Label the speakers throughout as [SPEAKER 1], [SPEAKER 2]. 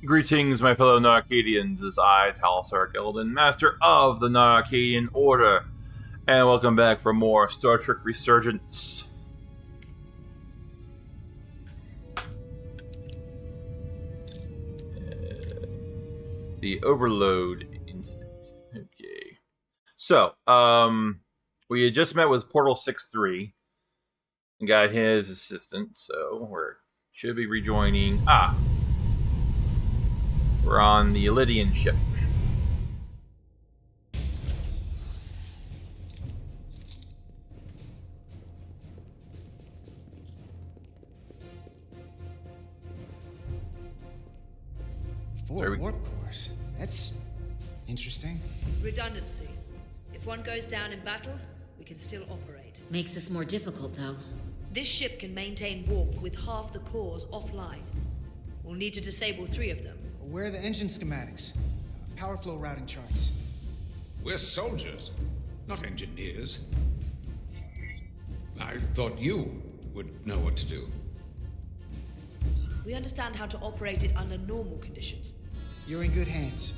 [SPEAKER 1] Greetings, my fellow Narcadians, as I, Talsar Gildan, Master of the Narcadian Order, and welcome back for more Star Trek Resurgence. The Overload Incident. Okay. So, we had just met with Portal 6-3 and got his assistant, so should be rejoining. We're on the Elydian ship.
[SPEAKER 2] Four warp cores. That's interesting.
[SPEAKER 3] Redundancy. If one goes down in battle, we can still operate.
[SPEAKER 4] Makes this more difficult, though.
[SPEAKER 3] This ship can maintain warp with half the cores offline. We'll need to disable 3 of them.
[SPEAKER 2] Where are the engine schematics? Power flow routing charts.
[SPEAKER 5] We're soldiers, not engineers. I thought you would know what to do.
[SPEAKER 3] We understand how to operate it under normal conditions.
[SPEAKER 2] You're in good hands.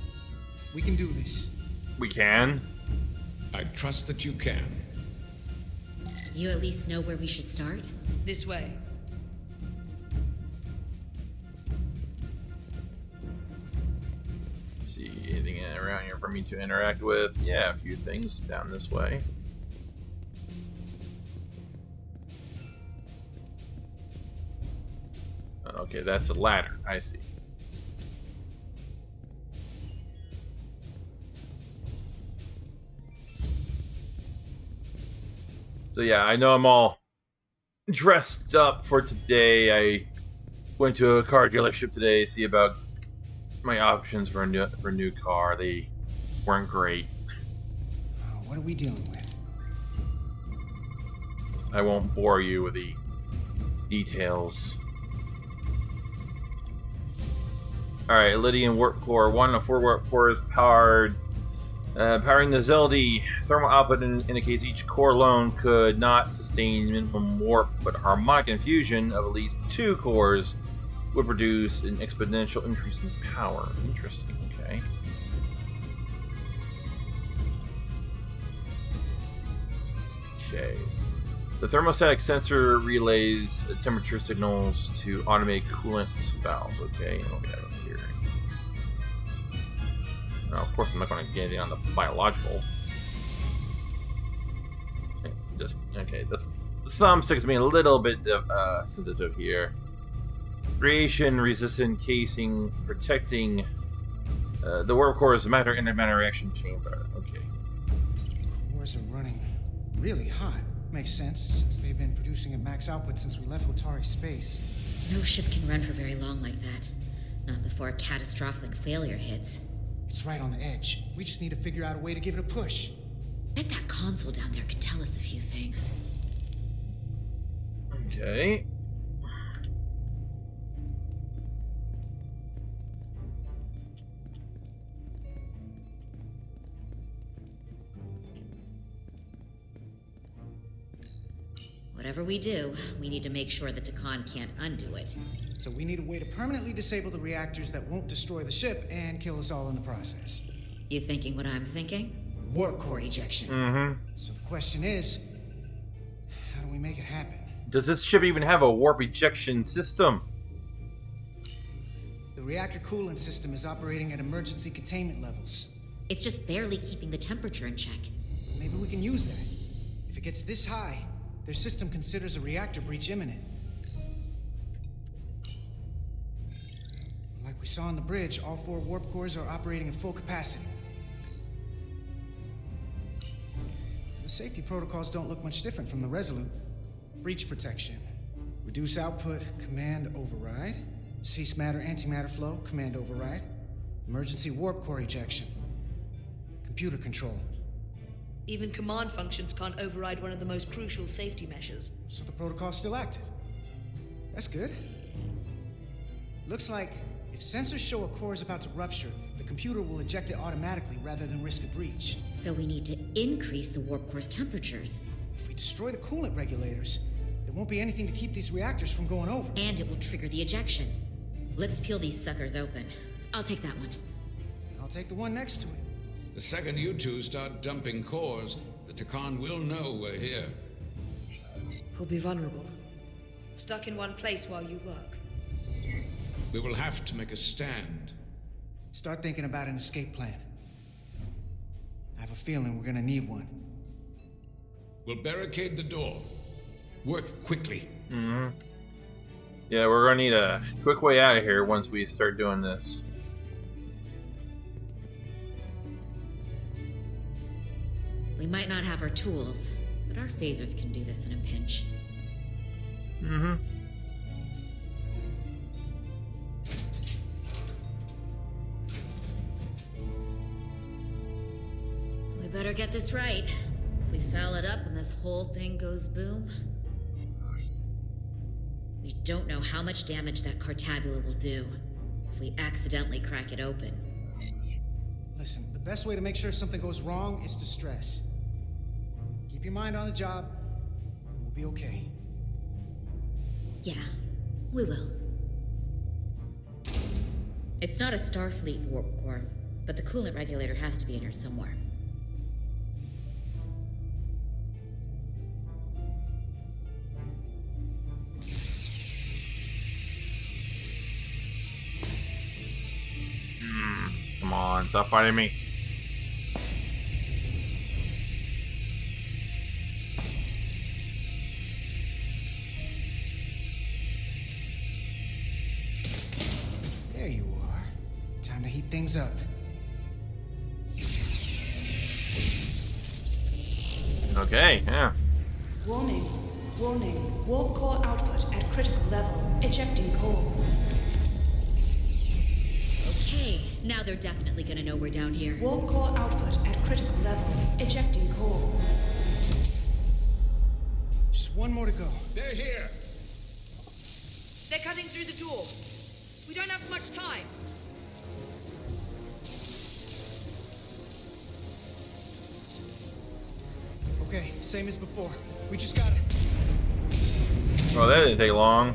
[SPEAKER 2] We can do this.
[SPEAKER 1] We can?
[SPEAKER 5] I trust that you can.
[SPEAKER 4] You at least know where we should start?
[SPEAKER 3] This way.
[SPEAKER 1] See anything around here for me to interact with? Yeah, a few things down this way. Okay, that's a ladder. I see. So yeah, I know I'm all dressed up for today. I went to a car dealership today to see about my options for a new car. They weren't great.
[SPEAKER 2] What are we dealing with?
[SPEAKER 1] I won't bore you with the details. Alright, Elydian warp core. 1 of 4 warp cores powering the Zeldi. Thermal output indicates each core alone could not sustain minimum warp, but harmonic infusion of at least 2 cores would produce an exponential increase in power. Interesting, okay. Okay. The thermostatic sensor relays temperature signals to automate coolant valves. Okay, and what we have up here. Now, of course, I'm not going to get anything on the biological. Okay, the thumb sticks me a little bit sensitive here. Radiation-resistant casing protecting the warp core's matter-antimatter reaction chamber. Okay.
[SPEAKER 2] Cores are running really hot. Makes sense, since they've been producing at max output since we left Otari space.
[SPEAKER 4] No ship can run for very long like that. Not before a catastrophic failure hits.
[SPEAKER 2] It's right on the edge. We just need to figure out a way to give it a push.
[SPEAKER 4] Bet that console down there could tell us a few things.
[SPEAKER 1] Okay.
[SPEAKER 4] Whatever we do, we need to make sure the Takan can't undo it.
[SPEAKER 2] So we need a way to permanently disable the reactors that won't destroy the ship and kill us all in the process.
[SPEAKER 4] You thinking what I'm thinking?
[SPEAKER 2] Warp core ejection.
[SPEAKER 1] Mm-hmm.
[SPEAKER 2] So the question is, how do we make it happen?
[SPEAKER 1] Does this ship even have a warp ejection system?
[SPEAKER 2] The reactor coolant system is operating at emergency containment levels.
[SPEAKER 4] It's just barely keeping the temperature in check.
[SPEAKER 2] Maybe we can use that. If it gets this high, their system considers a reactor breach imminent. Like we saw on the bridge, all 4 warp cores are operating at full capacity. The safety protocols don't look much different from the Resolute. Breach protection. Reduce output, command override. Cease matter, antimatter flow, command override. Emergency warp core ejection. Computer control.
[SPEAKER 3] Even command functions can't override one of the most crucial safety measures.
[SPEAKER 2] So the protocol's still active. That's good. Looks like if sensors show a core is about to rupture, the computer will eject it automatically rather than risk a breach.
[SPEAKER 4] So we need to increase the warp core's temperatures.
[SPEAKER 2] If we destroy the coolant regulators, there won't be anything to keep these reactors from going over.
[SPEAKER 4] And it will trigger the ejection. Let's peel these suckers open. I'll take that one.
[SPEAKER 2] I'll take the one next to it.
[SPEAKER 5] The second you two start dumping cores, the Takan will know we're here.
[SPEAKER 3] We'll be vulnerable. Stuck in one place while you work.
[SPEAKER 5] We will have to make a stand.
[SPEAKER 2] Start thinking about an escape plan. I have a feeling we're gonna need one.
[SPEAKER 5] We'll barricade the door. Work quickly.
[SPEAKER 1] Yeah, we're gonna need a quick way out of here once we start doing this.
[SPEAKER 4] We might not have our tools, but our phasers can do this in a pinch. We better get this right. If we foul it up and this whole thing goes boom... We don't know how much damage that Cartabula will do if we accidentally crack it open.
[SPEAKER 2] Listen, the best way to make sure something goes wrong is to stress. Keep your mind on the job. We'll be okay.
[SPEAKER 4] Yeah, we will. It's not a Starfleet warp core, but the coolant regulator has to be in here somewhere.
[SPEAKER 1] Come on, stop fighting me.
[SPEAKER 2] There you are. Time to heat things up.
[SPEAKER 1] Okay, yeah.
[SPEAKER 3] Warning. Warning. Warp core output at critical level. Ejecting core.
[SPEAKER 4] Okay, now they're definitely gonna know we're down here.
[SPEAKER 3] Warp core output at critical level. Ejecting core.
[SPEAKER 2] Just one more to go.
[SPEAKER 5] They're here!
[SPEAKER 3] They're cutting through the door. We don't have much time.
[SPEAKER 2] Okay, same as before. We just gotta...
[SPEAKER 1] Oh, that didn't take long.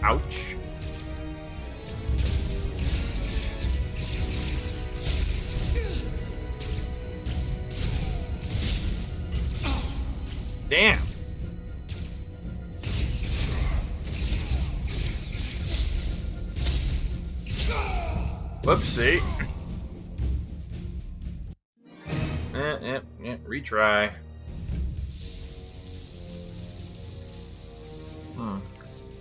[SPEAKER 1] Ouch. Damn. Whoopsie. Retry.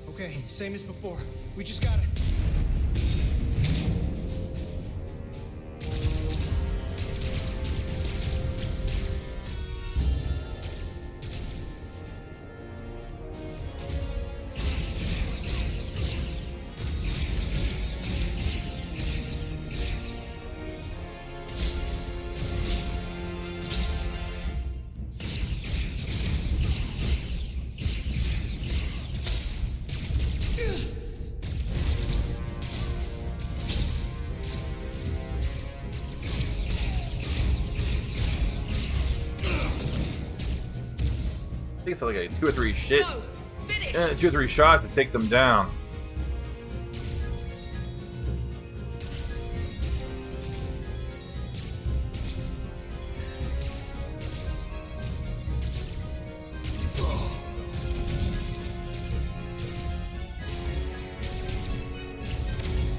[SPEAKER 2] Okay, same as before. We just gotta...
[SPEAKER 1] I think it's like a 2 or 3 shit.
[SPEAKER 3] Go! Finish!
[SPEAKER 1] 2 or 3 shots to take them down.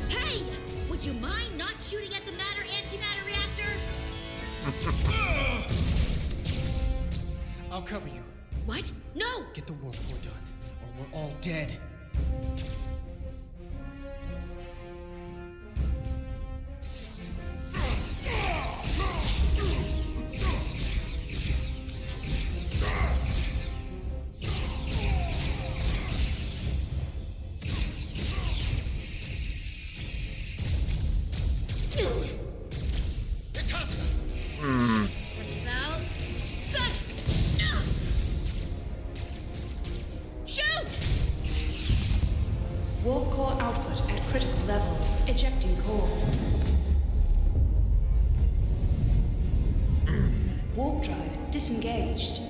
[SPEAKER 4] Hey! Would you mind not shooting at the matter-antimatter reactor?
[SPEAKER 2] I'll cover you.
[SPEAKER 4] What? No!
[SPEAKER 2] Get the warp core done, or we're all dead.
[SPEAKER 4] Turns out...
[SPEAKER 3] Warp core output at critical level. Ejecting core. Warp drive disengaged.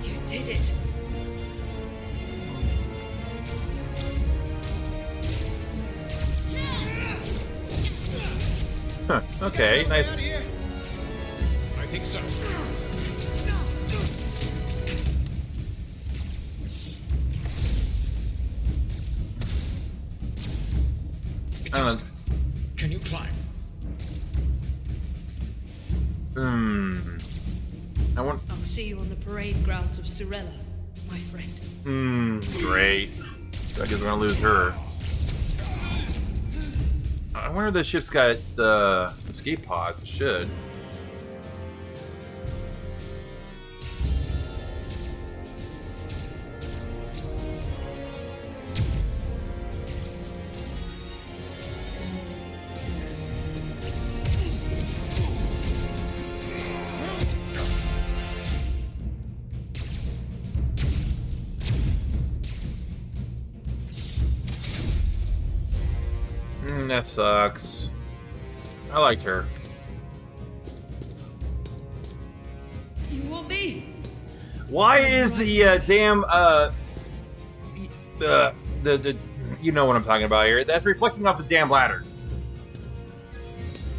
[SPEAKER 3] You did it.
[SPEAKER 1] Huh, okay, nice.
[SPEAKER 5] I think so. Itasca, can you climb?
[SPEAKER 1] I want.
[SPEAKER 3] I'll see you on the parade grounds of Sorella, my friend.
[SPEAKER 1] Great. So I guess we're gonna lose her. I wonder if the ship's got escape pods. It should. That sucks. I liked her.
[SPEAKER 3] You want me?
[SPEAKER 1] Why is the damn the you know what I'm talking about here? That's reflecting off the damn ladder.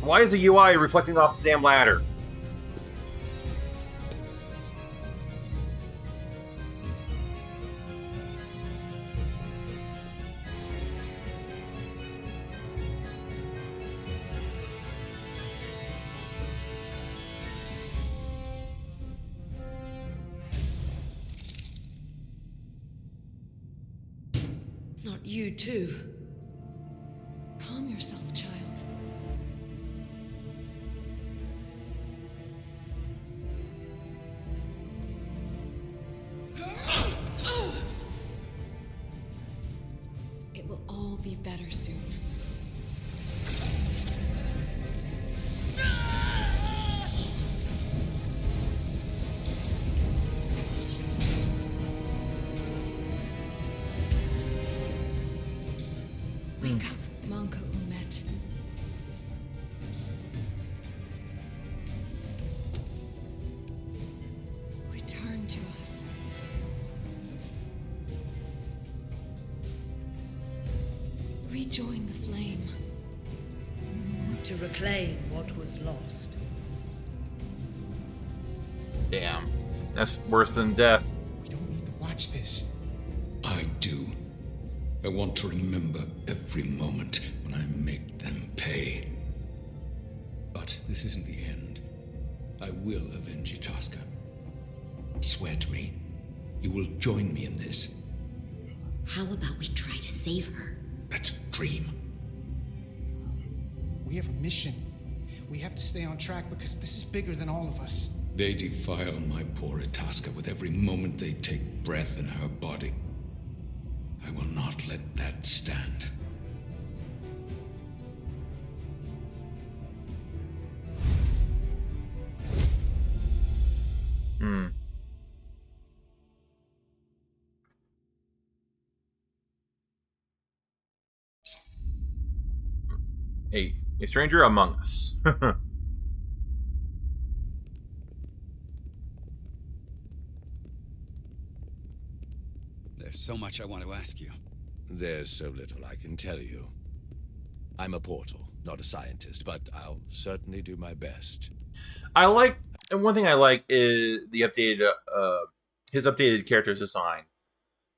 [SPEAKER 1] Why is the UI reflecting off the damn ladder?
[SPEAKER 3] Not you too.
[SPEAKER 6] Calm yourself, child. It will all be better soon. Wake up, Manka Umet. Return to us. Rejoin the flame.
[SPEAKER 3] To reclaim what was lost.
[SPEAKER 1] Damn. That's worse than death.
[SPEAKER 2] We don't need to watch this.
[SPEAKER 5] I do. I want to remember every moment when I make them pay. But this isn't the end. I will avenge Itasca. Swear to me, you will join me in this.
[SPEAKER 4] How about we try to save her?
[SPEAKER 5] That's a dream.
[SPEAKER 2] We have a mission. We have to stay on track because this is bigger than all of us.
[SPEAKER 5] They defile my poor Itasca with every moment they take breath in her body. I will not let that stand.
[SPEAKER 1] Hey, a stranger among us.
[SPEAKER 7] There's so much I want to ask you.
[SPEAKER 8] There's so little I can tell you. I'm a portal, not a scientist, but I'll certainly do my best.
[SPEAKER 1] I like, and one thing I like is the updated, his updated character's design.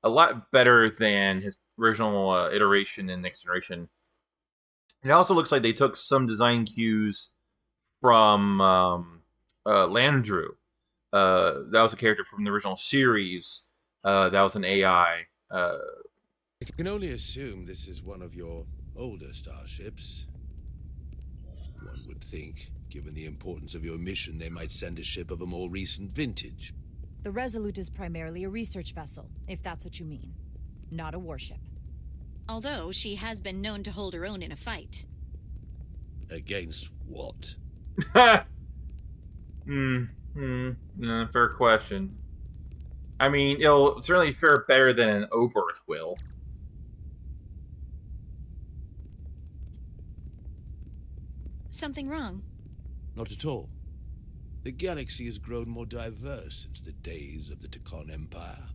[SPEAKER 1] A lot better than his original iteration in Next Generation. It also looks like they took some design cues from Landru. That was a character from the original series. That was an AI.
[SPEAKER 8] I can only assume this is one of your older starships. One would think, given the importance of your mission, they might send a ship of a more recent vintage.
[SPEAKER 9] The Resolute is primarily a research vessel, if that's what you mean. Not a warship.
[SPEAKER 10] Although she has been known to hold her own in a fight.
[SPEAKER 8] Against what?
[SPEAKER 1] Fair question. I mean, it'll certainly fare better than an Oberth will.
[SPEAKER 10] Something wrong?
[SPEAKER 8] Not at all. The galaxy has grown more diverse since the days of the Tekon Empire.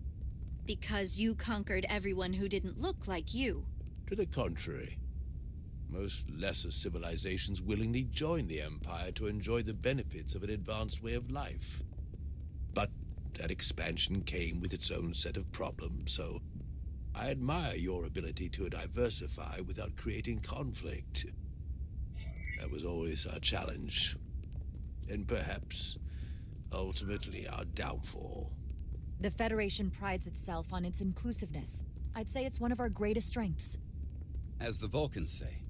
[SPEAKER 10] Because you conquered everyone who didn't look like you.
[SPEAKER 8] To the contrary. Most lesser civilizations willingly joined the Empire to enjoy the benefits of an advanced way of life. But that expansion came with its own set of problems, so I admire your ability to diversify without creating conflict. That was always our challenge. And perhaps, ultimately, our downfall.
[SPEAKER 9] The Federation prides itself on its inclusiveness. I'd say it's one of our greatest strengths.
[SPEAKER 7] As the Vulcans say,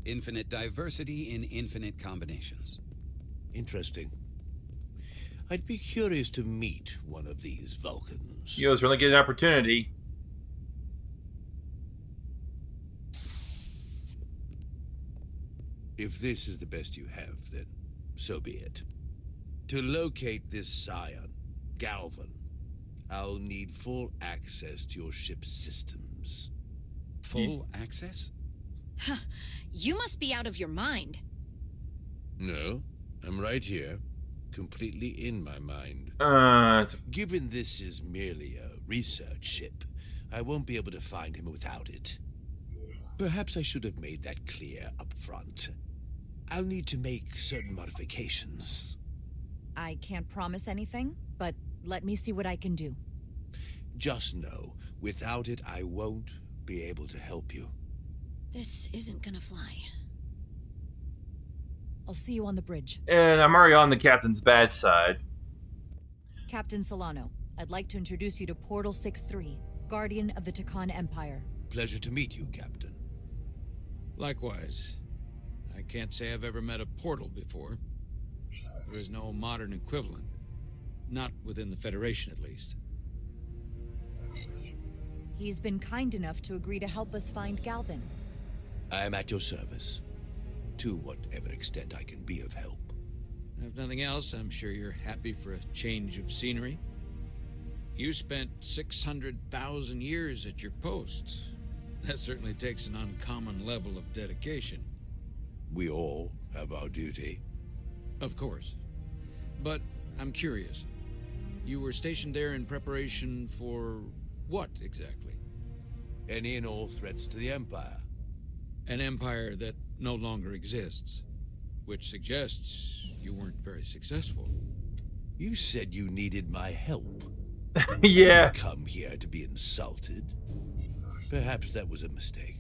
[SPEAKER 7] infinite diversity in infinite combinations.
[SPEAKER 8] Interesting. I'd be curious to meet one of these Vulcans.
[SPEAKER 1] You guys really get an opportunity.
[SPEAKER 8] If this is the best you have, then so be it. To locate this scion, Galvan, I'll need full access to your ship's systems.
[SPEAKER 7] Full access?
[SPEAKER 10] Huh. You must be out of your mind.
[SPEAKER 8] No, I'm right here, completely in my mind. Given this is merely a research ship, I won't be able to find him without it. Perhaps I should have made that clear up front. I'll need to make certain modifications.
[SPEAKER 9] I can't promise anything, but let me see what I can do.
[SPEAKER 8] Just know, without it, I won't be able to help you.
[SPEAKER 10] This isn't gonna fly.
[SPEAKER 9] I'll see you on the bridge.
[SPEAKER 1] And I'm already on the captain's bad side.
[SPEAKER 9] Captain Solano, I'd like to introduce you to Portal 6-3, Guardian of the Tekon Empire.
[SPEAKER 8] Pleasure to meet you, Captain.
[SPEAKER 11] Likewise. I can't say I've ever met a portal before. There is no modern equivalent. Not within the Federation, at least.
[SPEAKER 9] He's been kind enough to agree to help us find Galvan.
[SPEAKER 8] I am at your service. To whatever extent I can be of help.
[SPEAKER 11] If nothing else, I'm sure you're happy for a change of scenery. You spent 600,000 years at your post. That certainly takes an uncommon level of dedication.
[SPEAKER 8] We all have our duty.
[SPEAKER 11] Of course. But I'm curious. You were stationed there in preparation for what, exactly?
[SPEAKER 8] Any and all threats to the Empire.
[SPEAKER 11] An empire that no longer exists. Which suggests you weren't very successful.
[SPEAKER 8] You said you needed my help.
[SPEAKER 1] Yeah.
[SPEAKER 8] Come here to be insulted. Perhaps that was a mistake.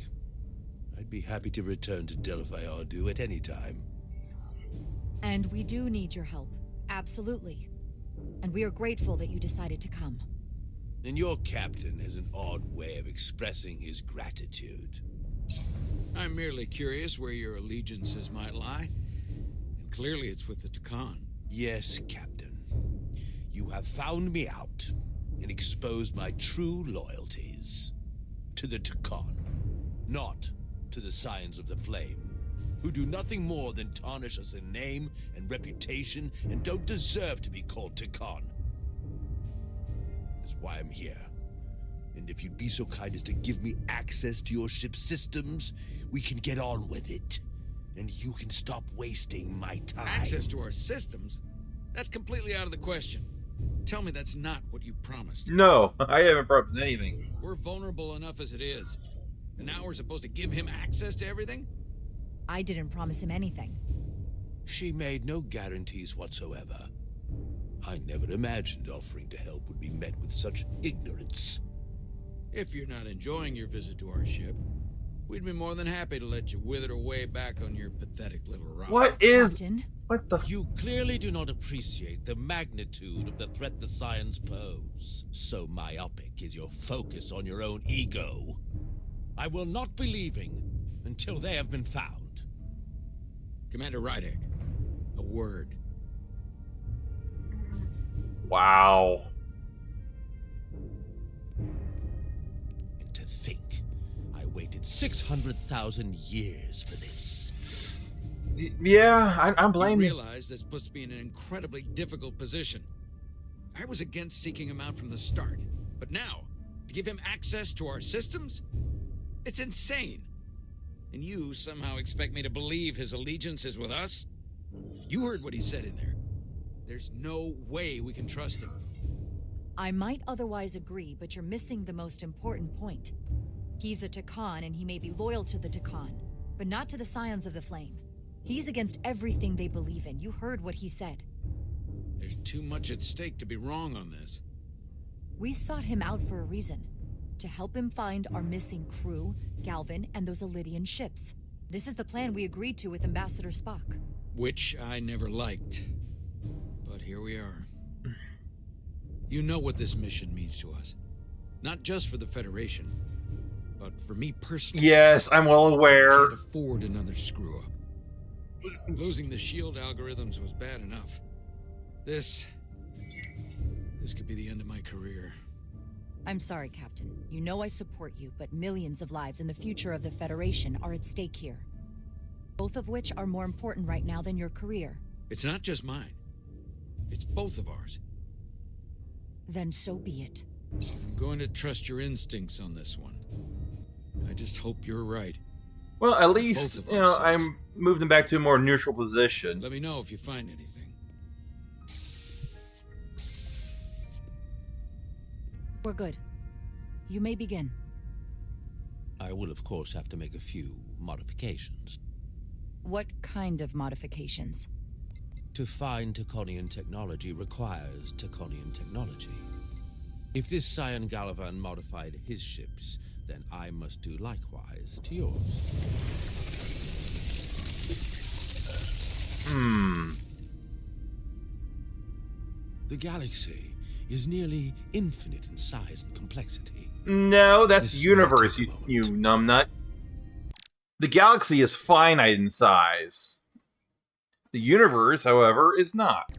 [SPEAKER 8] I'd be happy to return to Delphi Ardu at any time.
[SPEAKER 9] And we do need your help. Absolutely. And we are grateful that you decided to come.
[SPEAKER 8] And your captain has an odd way of expressing his gratitude.
[SPEAKER 11] I'm merely curious where your allegiances might lie. And clearly it's with the Tekon.
[SPEAKER 8] Yes, Captain. You have found me out and exposed my true loyalties. To the Tekon, not to the Scions of the Flame, who do nothing more than tarnish us in name and reputation and don't deserve to be called Tekon. That's why I'm here. And if you'd be so kind as to give me access to your ship's systems, we can get on with it. And you can stop wasting my time.
[SPEAKER 11] Access to our systems? That's completely out of the question. Tell me that's not what you promised.
[SPEAKER 1] No, I haven't promised anything.
[SPEAKER 11] We're vulnerable enough as it is. And now we're supposed to give him access to everything?
[SPEAKER 9] I didn't promise him anything.
[SPEAKER 8] She made no guarantees whatsoever. I never imagined offering to help would be met with such ignorance.
[SPEAKER 11] If you're not enjoying your visit to our ship, we'd be more than happy to let you wither away back on your pathetic little rock.
[SPEAKER 1] What is...
[SPEAKER 9] Captain?
[SPEAKER 1] What the...
[SPEAKER 8] You clearly do not appreciate the magnitude of the threat the Scions pose. So myopic is your focus on your own ego. I will not be leaving until they have been found.
[SPEAKER 11] Commander Rydek, a word.
[SPEAKER 1] Wow.
[SPEAKER 8] And to think, I waited 600,000 years for this.
[SPEAKER 1] Yeah, I'm blaming
[SPEAKER 11] You realize this puts me in an incredibly difficult position. I was against seeking him out from the start. But now, to give him access to our systems? It's insane. And you somehow expect me to believe his allegiance is with us? You heard what he said in there. There's no way we can trust him.
[SPEAKER 9] I might otherwise agree, but you're missing the most important point. He's a Takan, and he may be loyal to the Takan, but not to the Scions of the Flame. He's against everything they believe in. You heard what he said.
[SPEAKER 11] There's too much at stake to be wrong on this.
[SPEAKER 9] We sought him out for a reason. To help him find our missing crew, Galvin, and those Elydian ships. This is the plan we agreed to with Ambassador Spock.
[SPEAKER 11] Which I never liked. But here we are. You know what this mission means to us. Not just for the Federation, but for me personally.
[SPEAKER 1] Yes, I'm well aware.
[SPEAKER 11] I can't afford another screw-up. Losing the shield algorithms was bad enough. This could be the end of my career.
[SPEAKER 9] I'm sorry, Captain. You know I support you, but millions of lives and the future of the Federation are at stake here. Both of which are more important right now than your career.
[SPEAKER 11] It's not just mine. It's both of ours.
[SPEAKER 9] Then so be it.
[SPEAKER 11] I'm going to trust your instincts on this one. I just hope you're right.
[SPEAKER 1] Well, at least, you know, I'm moving back to a more neutral position.
[SPEAKER 11] Let me know if you find anything.
[SPEAKER 9] We're good. You may begin.
[SPEAKER 8] I will, of course, have to make a few modifications.
[SPEAKER 9] What kind of modifications?
[SPEAKER 8] To find Taconian technology requires Taconian technology. If this Scion Gallivan modified his ships, then I must do likewise to yours. The galaxy is nearly infinite in size and complexity.
[SPEAKER 1] No, that's the universe, you numbnut. The galaxy is finite in size. The universe, however, is not.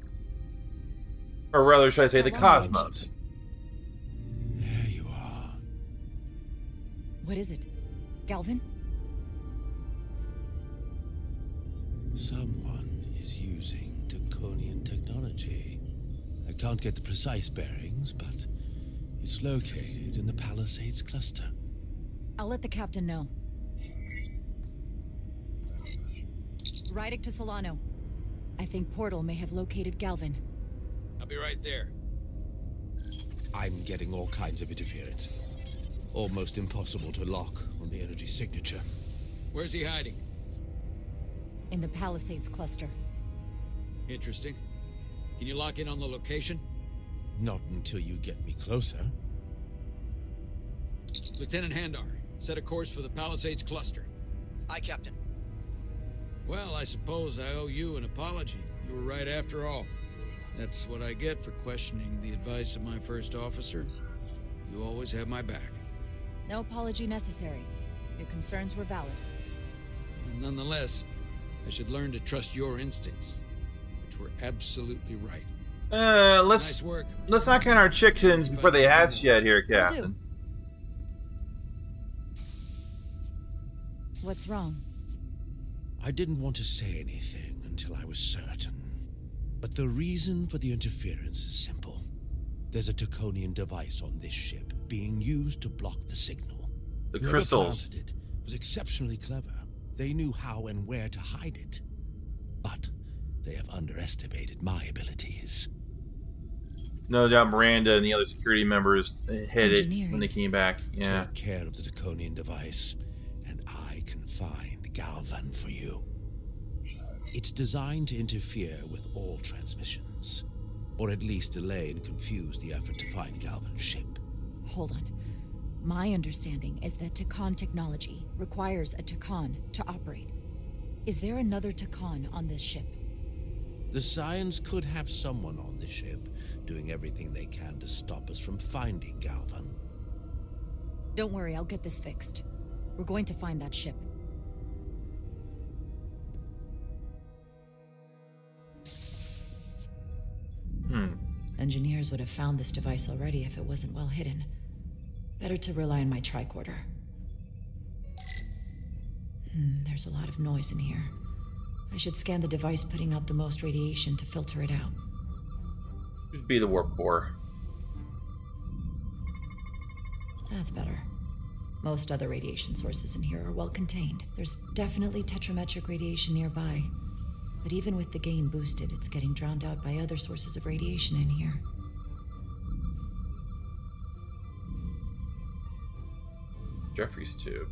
[SPEAKER 1] Or rather, should I say the cosmos.
[SPEAKER 8] There you are.
[SPEAKER 9] What is it? Galvin?
[SPEAKER 8] Someone is using Taconian technology. I can't get the precise bearings, but it's located in the Palisades cluster.
[SPEAKER 9] I'll let the captain know. Rydick to Solano. I think Portal may have located Galvin.
[SPEAKER 11] I'll be right there.
[SPEAKER 8] I'm getting all kinds of interference. Almost impossible to lock on the energy signature.
[SPEAKER 11] Where's he hiding?
[SPEAKER 9] In the Palisades cluster.
[SPEAKER 11] Interesting. Can you lock in on the location?
[SPEAKER 8] Not until you get me closer.
[SPEAKER 11] Lieutenant Handar, set a course for the Palisades cluster.
[SPEAKER 12] Aye, Captain.
[SPEAKER 11] Well, I suppose I owe you an apology. You were right after all. That's what I get for questioning the advice of my first officer. You always have my back.
[SPEAKER 9] No apology necessary. Your concerns were valid.
[SPEAKER 11] And nonetheless, I should learn to trust your instincts, which were absolutely right.
[SPEAKER 1] Let's
[SPEAKER 11] Nice work.
[SPEAKER 1] let's not count our chickens before they hatch yet here, Captain.
[SPEAKER 9] What's wrong?
[SPEAKER 8] I didn't want to say anything until I was certain. But the reason for the interference is simple. There's a Taconian device on this ship being used to block the signal.
[SPEAKER 1] The
[SPEAKER 8] Whoever
[SPEAKER 1] crystals.
[SPEAKER 8] planted it was exceptionally clever. They knew how and where to hide it. But they have underestimated my abilities.
[SPEAKER 1] No doubt Miranda and the other security members hit it when they came back. Yeah.
[SPEAKER 8] Take care of the Taconian device, and I can find Galvan for you. It's designed to interfere with all transmissions, or at least delay and confuse the effort to find Galvan's ship.
[SPEAKER 9] Hold on. My understanding is that Takan technology requires a Takan to operate. Is there another Takan on this ship?
[SPEAKER 8] The Scions could have someone on the ship, doing everything they can to stop us from finding Galvan.
[SPEAKER 9] Don't worry, I'll get this fixed. We're going to find that ship. Engineers would have found this device already if it wasn't well hidden. Better to rely on my tricorder. There's a lot of noise in here. I should scan the device putting out the most radiation to filter it out.
[SPEAKER 1] Should be the warp core.
[SPEAKER 9] That's better. Most other radiation sources in here are well contained. There's definitely tetrametric radiation nearby. But even with the gain boosted, it's getting drowned out by other sources of radiation in here.
[SPEAKER 1] Jeffrey's tube.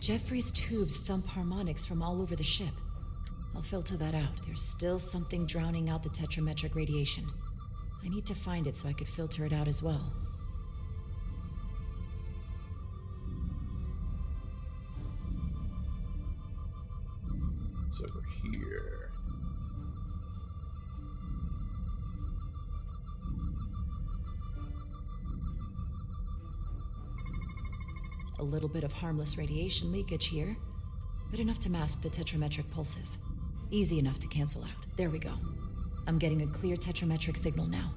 [SPEAKER 9] Jeffrey's tubes thump harmonics from all over the ship. I'll filter that out. There's still something drowning out the tetrametric radiation. I need to find it so I could filter it out as well.
[SPEAKER 1] It's over here.
[SPEAKER 9] A little bit of harmless radiation leakage here, but enough to mask the tetrametric pulses. Easy enough to cancel out. There we go. I'm getting a clear tetrametric signal now.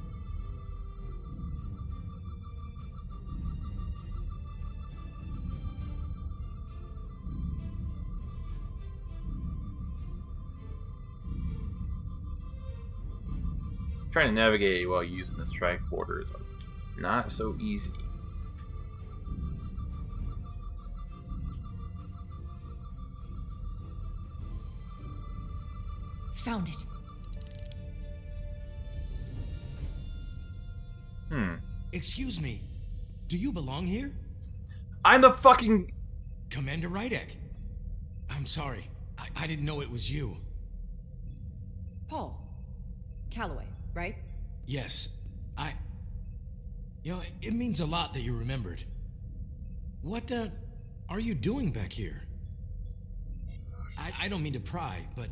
[SPEAKER 1] Trying to navigate while using this tricorder is not so easy.
[SPEAKER 9] Found it.
[SPEAKER 12] Excuse me. Do you belong here?
[SPEAKER 1] I'm the fucking...
[SPEAKER 12] Commander Rydek. I'm sorry. I didn't know it was you.
[SPEAKER 9] Paul. Calloway, right?
[SPEAKER 12] Yes. You know, it means a lot that you remembered. What, are you doing back here? I don't mean to pry, but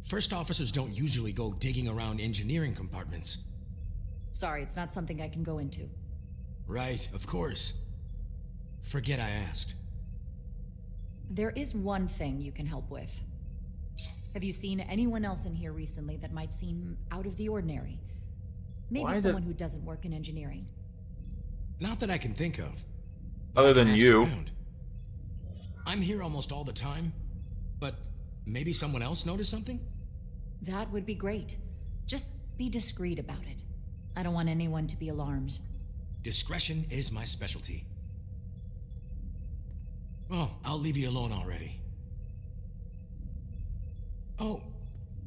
[SPEAKER 12] first officers don't usually go digging around engineering compartments.
[SPEAKER 9] Sorry, it's not something I can go into.
[SPEAKER 12] Right, of course. Forget I asked.
[SPEAKER 9] There is one thing you can help with. Have you seen anyone else in here recently that might seem out of the ordinary? Maybe someone who doesn't work in engineering.
[SPEAKER 12] Not that I can think of.
[SPEAKER 1] Other than you.
[SPEAKER 12] Around. I'm here almost all the time, but maybe someone else noticed something?
[SPEAKER 9] That would be great. Just be discreet about it. I don't want anyone to be alarmed.
[SPEAKER 12] Discretion is my specialty. Well, I'll leave you alone already. Oh,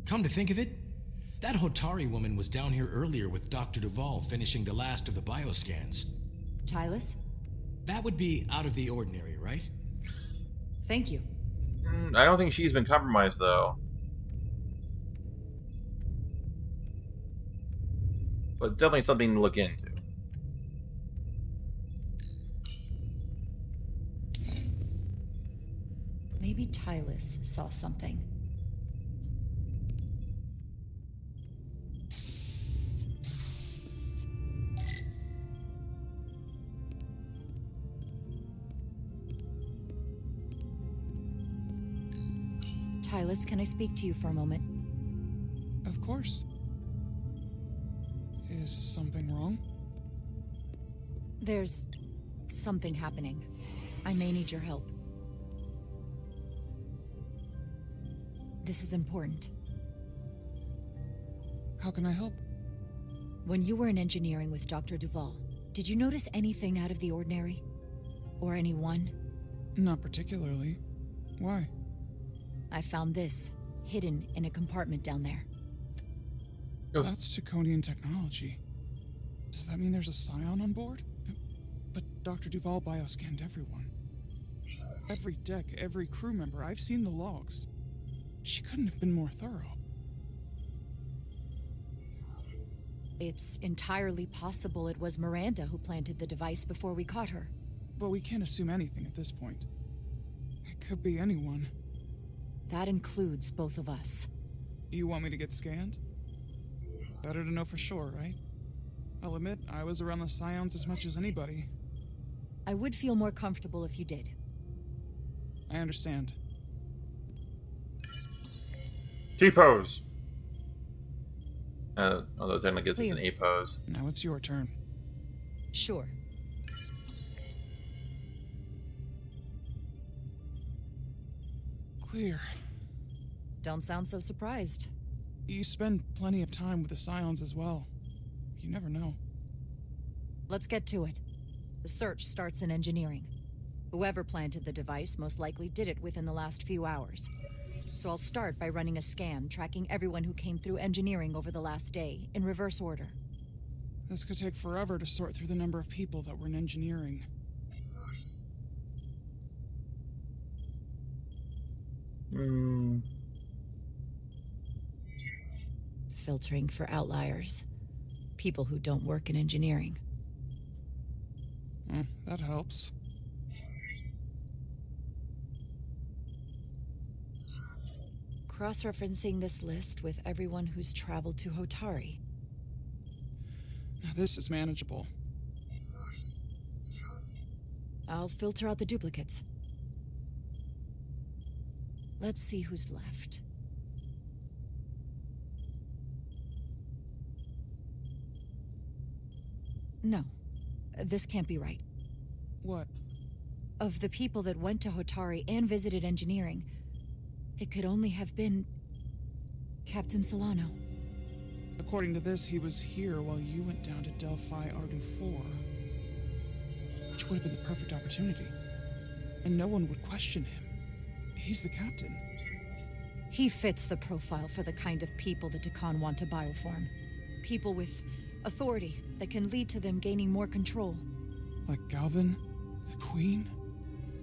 [SPEAKER 12] come to think of it, that Hotari woman was down here earlier with Dr. Duvall finishing the last of the bioscans.
[SPEAKER 9] Tylus?
[SPEAKER 12] That would be out of the ordinary, right?
[SPEAKER 9] Thank you.
[SPEAKER 1] I don't think she's been compromised, though. But definitely something to look into.
[SPEAKER 9] Maybe Tylus saw something. Tylus, can I speak to you for a moment?
[SPEAKER 13] Of course. Is something wrong?
[SPEAKER 9] There's something happening. I may need your help. This is important.
[SPEAKER 13] How can I help?
[SPEAKER 9] When you were in engineering with Dr. Duvall, did you notice anything out of the ordinary? Or anyone?
[SPEAKER 13] Not particularly. Why?
[SPEAKER 9] I found this, hidden in a compartment down there.
[SPEAKER 13] That's Draconian technology. Does that mean there's a scion on board? But Dr. Duvall bioscanned everyone. Every deck, every crew member. I've seen the logs. She couldn't have been more thorough.
[SPEAKER 9] It's entirely possible it was Miranda who planted the device before we caught her.
[SPEAKER 13] But we can't assume anything at this point. It could be anyone.
[SPEAKER 9] That includes both of us.
[SPEAKER 13] You want me to get scanned? Better to know for sure, right? I'll admit, I was around the Scions as much as anybody.
[SPEAKER 9] I would feel more comfortable if you did.
[SPEAKER 13] I understand.
[SPEAKER 1] T-pose. Although technically it's an A-pose.
[SPEAKER 13] Now it's your turn.
[SPEAKER 9] Sure.
[SPEAKER 13] Clear.
[SPEAKER 9] Don't sound so surprised.
[SPEAKER 13] You spend plenty of time with the Scions as well. You never know.
[SPEAKER 9] Let's get to it. The search starts in engineering. Whoever planted the device most likely did it within the last few hours. So I'll start by running a scan, tracking everyone who came through engineering over the last day, in reverse order.
[SPEAKER 13] This could take forever to sort through the number of people that were in engineering.
[SPEAKER 9] Filtering for outliers. People who don't work in engineering.
[SPEAKER 13] That helps.
[SPEAKER 9] Cross-referencing this list with everyone who's traveled to Hotari.
[SPEAKER 13] Now this is manageable.
[SPEAKER 9] I'll filter out the duplicates. Let's see who's left. No, this can't be right.
[SPEAKER 13] What?
[SPEAKER 9] Of the people that went to Hotari and visited engineering, it could only have been Captain Solano.
[SPEAKER 13] According to this, he was here while you went down to Delphi Ardu 4. Which would have been the perfect opportunity. And no one would question him. He's the captain.
[SPEAKER 9] He fits the profile for the kind of people the Takan want to bioform. People with authority that can lead to them gaining more control.
[SPEAKER 13] Like Galvin? The Queen?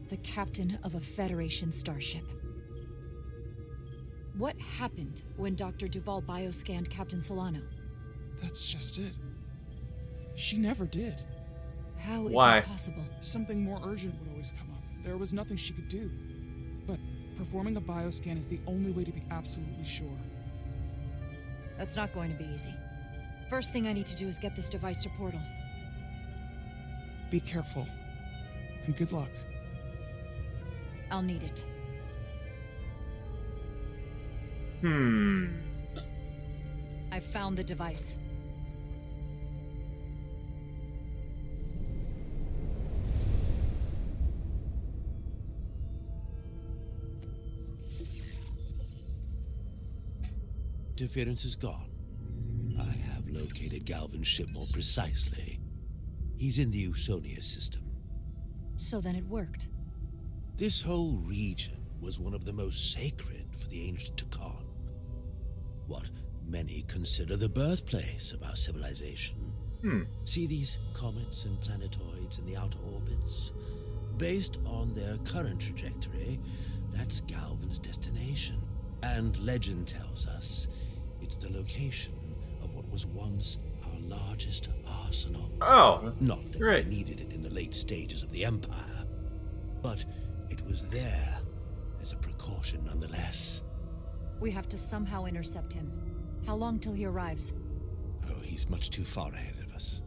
[SPEAKER 9] The captain of a Federation starship. What happened when Dr. Duval bioscanned Captain Solano?
[SPEAKER 13] That's just it. She never did.
[SPEAKER 9] How is that possible?
[SPEAKER 13] Something more urgent would always come up. There was nothing she could do. But performing a bioscan is the only way to be absolutely sure.
[SPEAKER 9] That's not going to be easy. First thing I need to do is get this device to Portal.
[SPEAKER 13] Be careful. And good luck.
[SPEAKER 9] I'll need it. I found the device.
[SPEAKER 8] Interference is gone. I have located Galvin's ship more precisely. He's in the Usonia system.
[SPEAKER 9] So then it worked.
[SPEAKER 8] This whole region was one of the most sacred for the ancient Takan. What many consider the birthplace of our civilization. See these comets and planetoids in the outer orbits? Based on their current trajectory, that's Galvin's destination. And legend tells us it's the location of what was once our largest arsenal.
[SPEAKER 1] Oh,
[SPEAKER 8] not that
[SPEAKER 1] great.
[SPEAKER 8] we needed it in the late stages of the Empire, but it was there as a precaution nonetheless.
[SPEAKER 9] We have to somehow intercept him. How long till he arrives?
[SPEAKER 8] Oh, he's much too far ahead of us.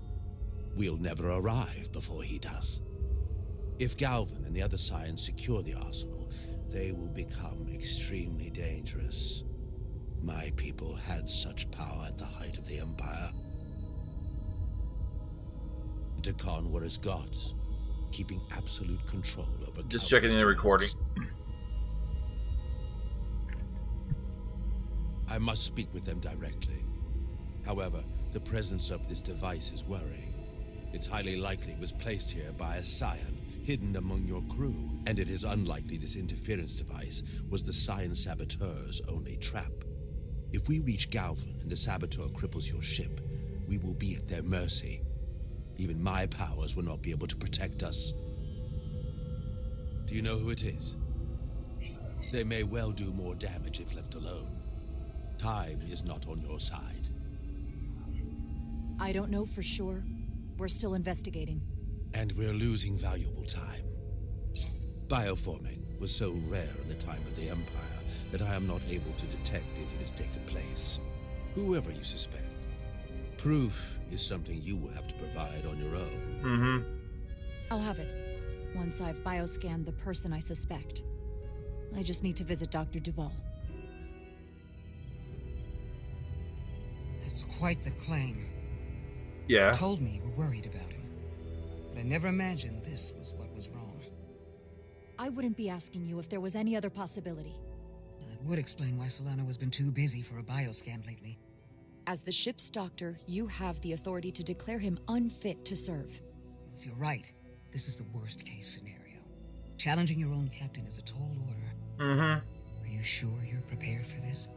[SPEAKER 8] We'll never arrive before he does. If Galvin and the other Scions secure the arsenal, they will become extremely dangerous. My people had such power at the height of the Empire. The Takan were as gods, keeping absolute control over...
[SPEAKER 1] Just checking in the recording.
[SPEAKER 8] I must speak with them directly. However, the presence of this device is worrying. It's highly likely it was placed here by a Scion, hidden among your crew, and it is unlikely this interference device was the Scion saboteur's only trap. If we reach Galvin and the saboteur cripples your ship, we will be at their mercy. Even my powers will not be able to protect us. Do you know who it is? They may well do more damage if left alone. Time is not on your side.
[SPEAKER 9] I don't know for sure. We're still investigating.
[SPEAKER 8] And we're losing valuable time. Bioforming was so rare in the time of the Empire that I am not able to detect if it has taken place. Whoever you suspect, proof is something you will have to provide on your own.
[SPEAKER 9] I'll have it. Once I've bioscanned the person I suspect. I just need to visit Dr. Duval.
[SPEAKER 2] That's quite the claim.
[SPEAKER 1] Yeah.
[SPEAKER 2] Told me you were worried about him. But I never imagined this was what was wrong.
[SPEAKER 9] I wouldn't be asking you if there was any other possibility.
[SPEAKER 2] I
[SPEAKER 14] Would explain why Solano has been too busy for a bioscan lately.
[SPEAKER 9] As the ship's doctor, you have the authority to declare him unfit to serve.
[SPEAKER 14] If you're right, this is the worst case scenario. Challenging your own captain is a tall order.
[SPEAKER 1] Mm-hmm.
[SPEAKER 14] Are you sure you're prepared for this?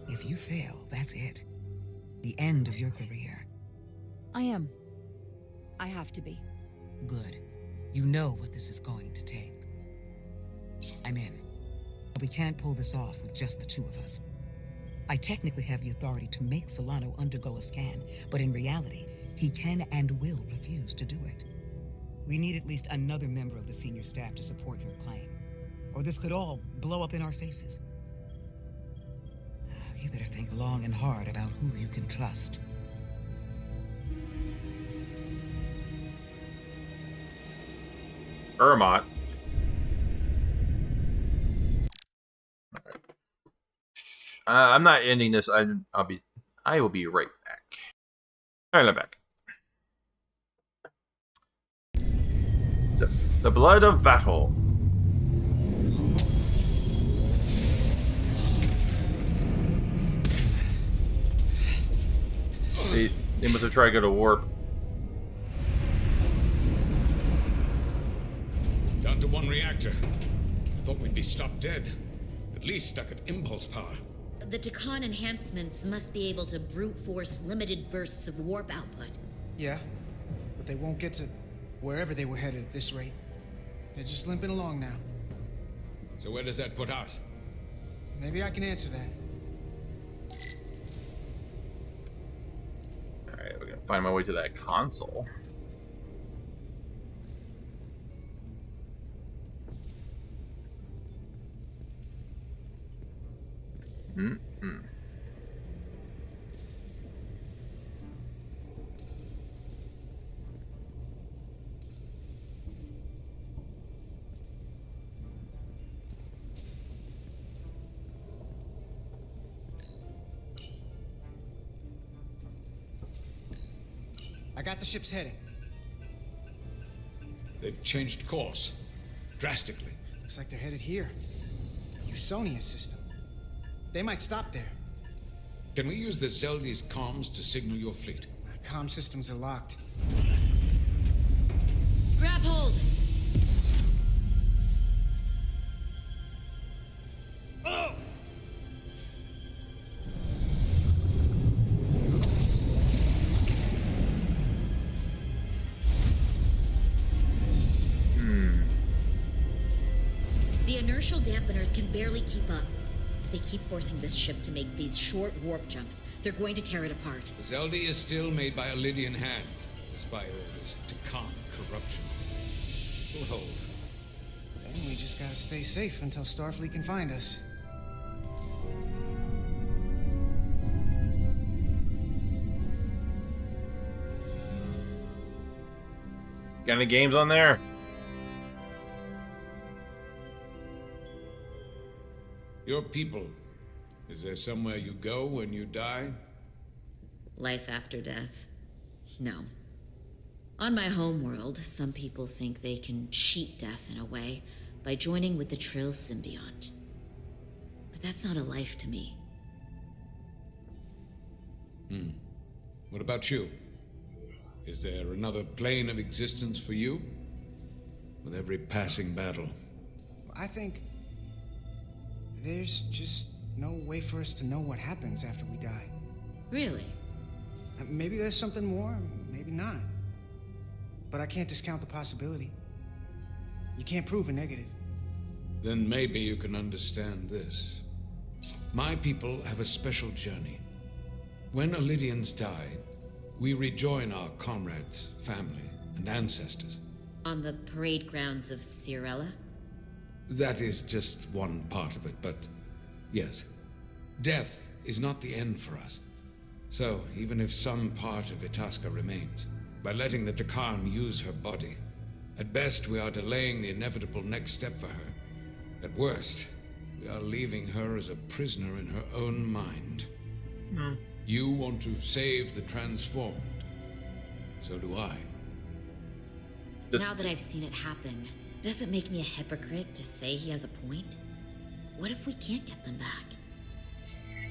[SPEAKER 14] If you fail, that's it. The end of your career.
[SPEAKER 9] I am. I have to be.
[SPEAKER 14] Good. You know what this is going to take. I'm in. But we can't pull this off with just the two of us. I technically have the authority to make Solano undergo a scan, but in reality, he can and will refuse to do it. We need at least another member of the senior staff to support your claim, or this could all blow up in our faces. You better think long and hard about who you can trust.
[SPEAKER 1] Ermot. I'm not ending this. I will be right back. All right, I'm back. The blood of battle. They must have tried to go to warp.
[SPEAKER 5] Down to one reactor. Thought we'd be stopped dead. At least stuck at impulse power.
[SPEAKER 4] The Takan enhancements must be able to brute force limited bursts of warp output.
[SPEAKER 2] Yeah, but they won't get to wherever they were headed at this rate. They're just limping along now.
[SPEAKER 5] So where does that put us?
[SPEAKER 2] Maybe I can answer that.
[SPEAKER 1] Alright, we're gonna find my way to that console.
[SPEAKER 2] I got the ship's heading.
[SPEAKER 5] They've changed course. Drastically.
[SPEAKER 2] Looks like they're headed here. Usonia system. They might stop there.
[SPEAKER 5] Can we use the Zeldi's comms to signal your fleet?
[SPEAKER 2] My comm systems are locked.
[SPEAKER 4] Grab hold!
[SPEAKER 5] Oh!
[SPEAKER 4] The inertial dampeners can barely keep up. If they keep forcing this ship to make these short warp jumps, they're going to tear it apart.
[SPEAKER 5] The Zeldi is still made by Lydian hands, despite all this Takan corruption. We'll hold.
[SPEAKER 2] Then we just gotta stay safe until Starfleet can find us.
[SPEAKER 1] Got any games on there?
[SPEAKER 5] Your people. Is there somewhere you go when you die?
[SPEAKER 4] Life after death? No. On my homeworld, some people think they can cheat death in a way by joining with the Trill symbiont. But that's not a life to me.
[SPEAKER 5] What about you? Is there another plane of existence for you? With every passing battle.
[SPEAKER 2] I think there's just no way for us to know what happens after we die.
[SPEAKER 4] Really?
[SPEAKER 2] Maybe there's something more, maybe not. But I can't discount the possibility. You can't prove a negative.
[SPEAKER 5] Then maybe you can understand this. My people have a special journey. When Lydians die, we rejoin our comrades, family, and ancestors.
[SPEAKER 4] On the parade grounds of Cirella?
[SPEAKER 5] That is just one part of it, but yes. Death is not the end for us. So, even if some part of Itasca remains, by letting the Takan use her body, at best we are delaying the inevitable next step for her. At worst, we are leaving her as a prisoner in her own mind. You want to save the transformed. So do I.
[SPEAKER 4] Now that I've seen it happen, does it make me a hypocrite to say he has a point? what if we can't get them back?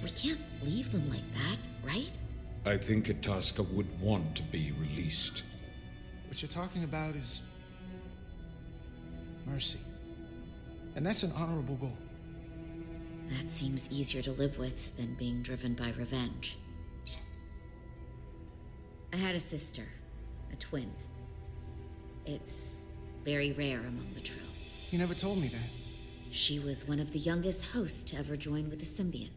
[SPEAKER 4] We can't leave them like that, right?
[SPEAKER 5] I think Itasca would want to be released.
[SPEAKER 2] What you're talking about is mercy. And that's an honorable goal.
[SPEAKER 4] That seems easier to live with than being driven by revenge. I had a sister, a twin. It's very rare among the Trill.
[SPEAKER 2] You never told me that.
[SPEAKER 4] She was one of the youngest hosts to ever join with the symbiont.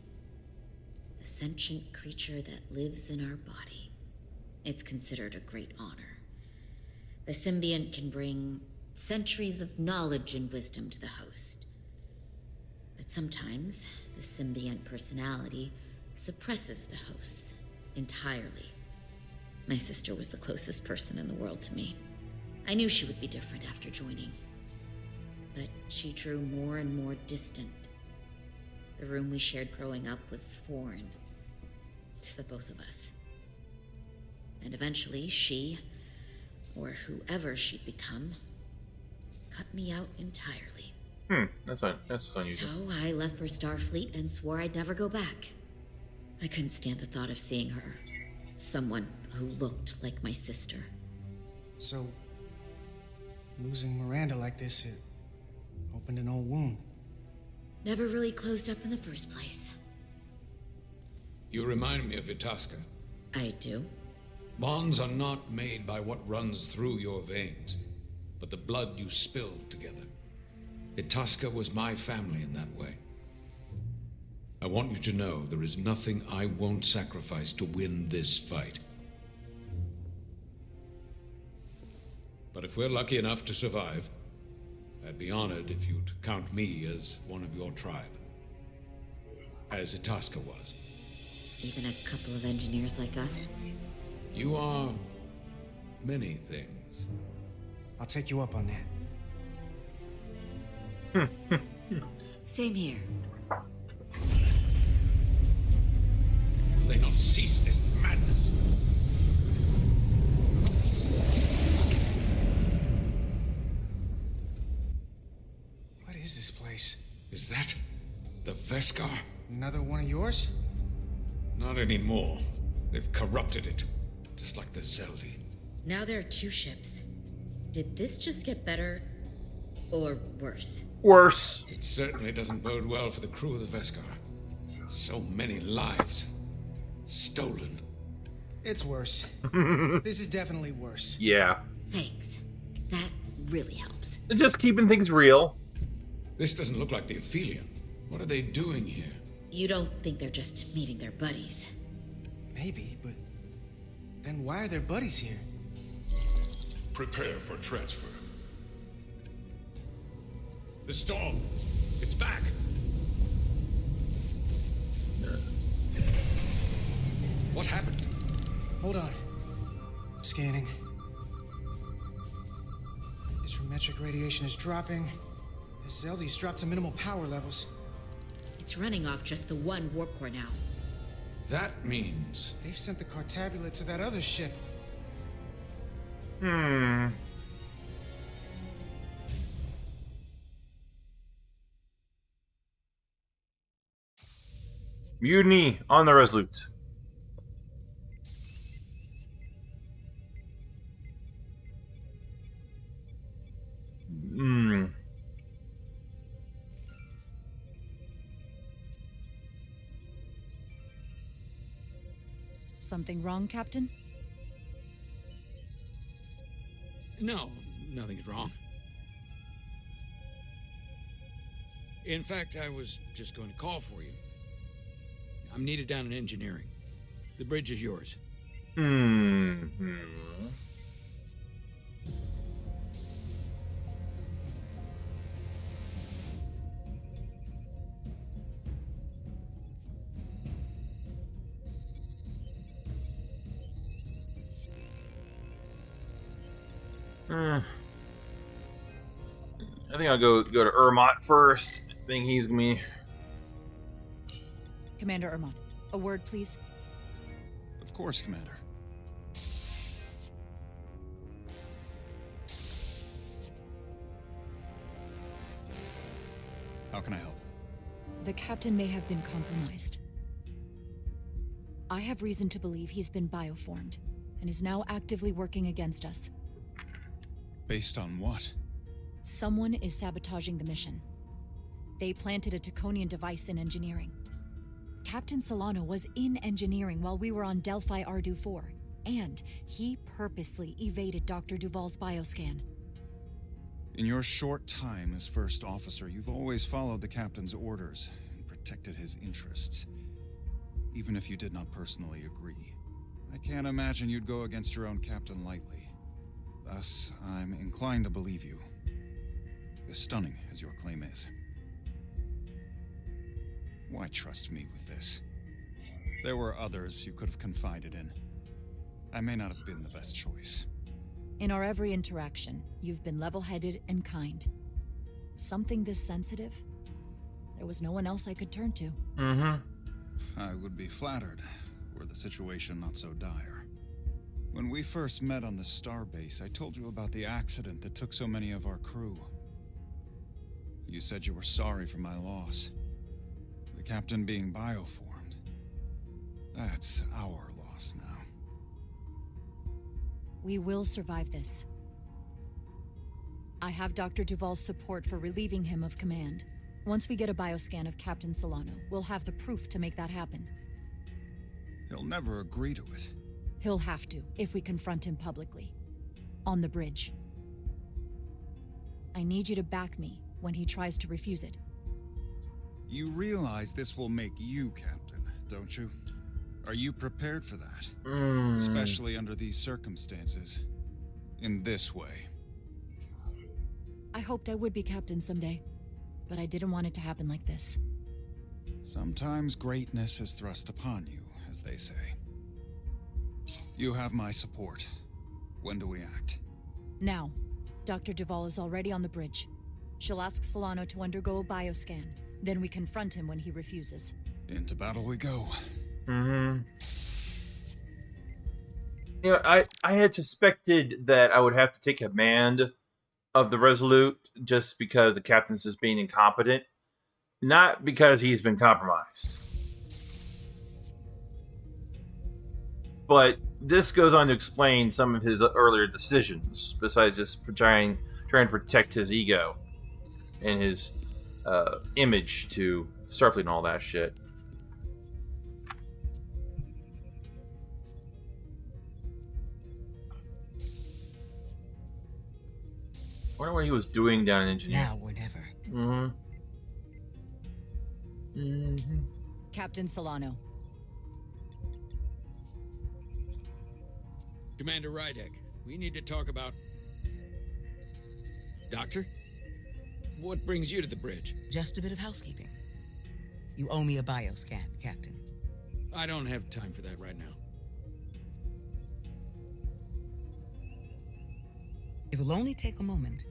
[SPEAKER 4] A sentient creature that lives in our body. It's considered a great honor. The symbiont can bring centuries of knowledge and wisdom to the host. But sometimes, the symbiont personality suppresses the host entirely. My sister was the closest person in the world to me. I knew she would be different after joining. But she drew more and more distant. The room we shared growing up was foreign to the both of us. And eventually she, or whoever she'd become, cut me out entirely.
[SPEAKER 1] That's unusual.
[SPEAKER 4] So I left for Starfleet and swore I'd never go back. I couldn't stand the thought of seeing her. Someone who looked like my sister.
[SPEAKER 2] So, losing Miranda like this, it opened an old wound.
[SPEAKER 4] Never really closed up in the first place.
[SPEAKER 5] You remind me of Itasca.
[SPEAKER 4] I do?
[SPEAKER 5] Bonds are not made by what runs through your veins, but the blood you spilled together. Itasca was my family in that way. I want you to know there is nothing I won't sacrifice to win this fight. But if we're lucky enough to survive, I'd be honored if you'd count me as one of your tribe. As Itasca was.
[SPEAKER 4] Even a couple of engineers like us?
[SPEAKER 5] You are many things.
[SPEAKER 2] I'll take you up on that.
[SPEAKER 4] Same here.
[SPEAKER 5] Will they not cease this madness?
[SPEAKER 2] What is this place?
[SPEAKER 5] Is that the Veskar?
[SPEAKER 2] Another one of yours?
[SPEAKER 5] Not anymore. They've corrupted it, just like the Zeldi.
[SPEAKER 4] Now there are two ships. Did this just get better, or worse?
[SPEAKER 1] Worse.
[SPEAKER 5] It certainly doesn't bode well for the crew of the Veskar. So many lives stolen.
[SPEAKER 2] It's worse. This is definitely worse.
[SPEAKER 1] Yeah.
[SPEAKER 4] Thanks. That really helps.
[SPEAKER 1] Just keeping things real.
[SPEAKER 5] This doesn't look like the Aphelion. What are they doing here?
[SPEAKER 4] You don't think they're just meeting their buddies?
[SPEAKER 2] Maybe, but then why are their buddies here?
[SPEAKER 15] Prepare for transfer.
[SPEAKER 5] The storm. It's back. What happened?
[SPEAKER 2] Hold on. Scanning. Astrometric radiation is dropping. The Zeldi's dropped to minimal power levels.
[SPEAKER 4] It's running off just the one warp core now.
[SPEAKER 5] That means...
[SPEAKER 2] They've sent the Cartabula to that other ship.
[SPEAKER 1] Mutiny on the Resolute.
[SPEAKER 9] Something wrong, Captain?
[SPEAKER 11] No, nothing's wrong. In fact, I was just going to call for you. I'm needed down in engineering. The bridge is yours.
[SPEAKER 1] I think I'll go to Ermot first. I think he's gonna be...
[SPEAKER 9] Commander Ermont, a word, please.
[SPEAKER 16] Of course, Commander. How can I help?
[SPEAKER 9] The captain may have been compromised. I have reason to believe he's been bioformed, and is now actively working against us.
[SPEAKER 16] Based on what?
[SPEAKER 9] Someone is sabotaging the mission. They planted a Taconian device in engineering. Captain Solano was in engineering while we were on Delphi Ardu 4, and he purposely evaded Dr. Duval's bioscan.
[SPEAKER 16] In your short time as first officer, you've always followed the captain's orders and protected his interests, even if you did not personally agree. I can't imagine you'd go against your own captain lightly. Thus, I'm inclined to believe you. As stunning as your claim is. Why trust me with this? There were others you could have confided in. I may not have been the best choice.
[SPEAKER 9] In our every interaction, you've been level-headed and kind. Something this sensitive? There was no one else I could turn to.
[SPEAKER 16] I would be flattered, were the situation not so dire. When we first met on the starbase, I told you about the accident that took so many of our crew. You said you were sorry for my loss. The captain being bioformed. That's our loss now.
[SPEAKER 9] We will survive this. I have Dr. Duval's support for relieving him of command. Once we get a bioscan of Captain Solano, we'll have the proof to make that happen.
[SPEAKER 16] He'll never agree to it.
[SPEAKER 9] He'll have to, if we confront him publicly. On the bridge. I need you to back me when he tries to refuse it.
[SPEAKER 16] You realize this will make you captain, don't you? Are you prepared for that? Especially under these circumstances. In this way.
[SPEAKER 9] I hoped I would be captain someday, but I didn't want it to happen like this.
[SPEAKER 16] Sometimes greatness is thrust upon you, as they say. You have my support. When do we act?
[SPEAKER 9] Now. Dr. Duval is already on the bridge. She'll ask Solano to undergo a bioscan. Then we confront him when he refuses.
[SPEAKER 16] Into battle we go.
[SPEAKER 1] You know, I had suspected that I would have to take command of the Resolute just because the captain's just being incompetent, not because he's been compromised. But this goes on to explain some of his earlier decisions, besides just trying to protect his ego and his image to Starfleet and all that shit. I wonder what he was doing down in engineering.
[SPEAKER 14] Now or never.
[SPEAKER 9] Captain Solano.
[SPEAKER 11] Commander Rydek, we need to talk about... Doctor? What brings you to the bridge?
[SPEAKER 14] Just a bit of housekeeping. You owe me a bioscan, Captain.
[SPEAKER 11] I don't have time for that right now.
[SPEAKER 14] It will only take a moment.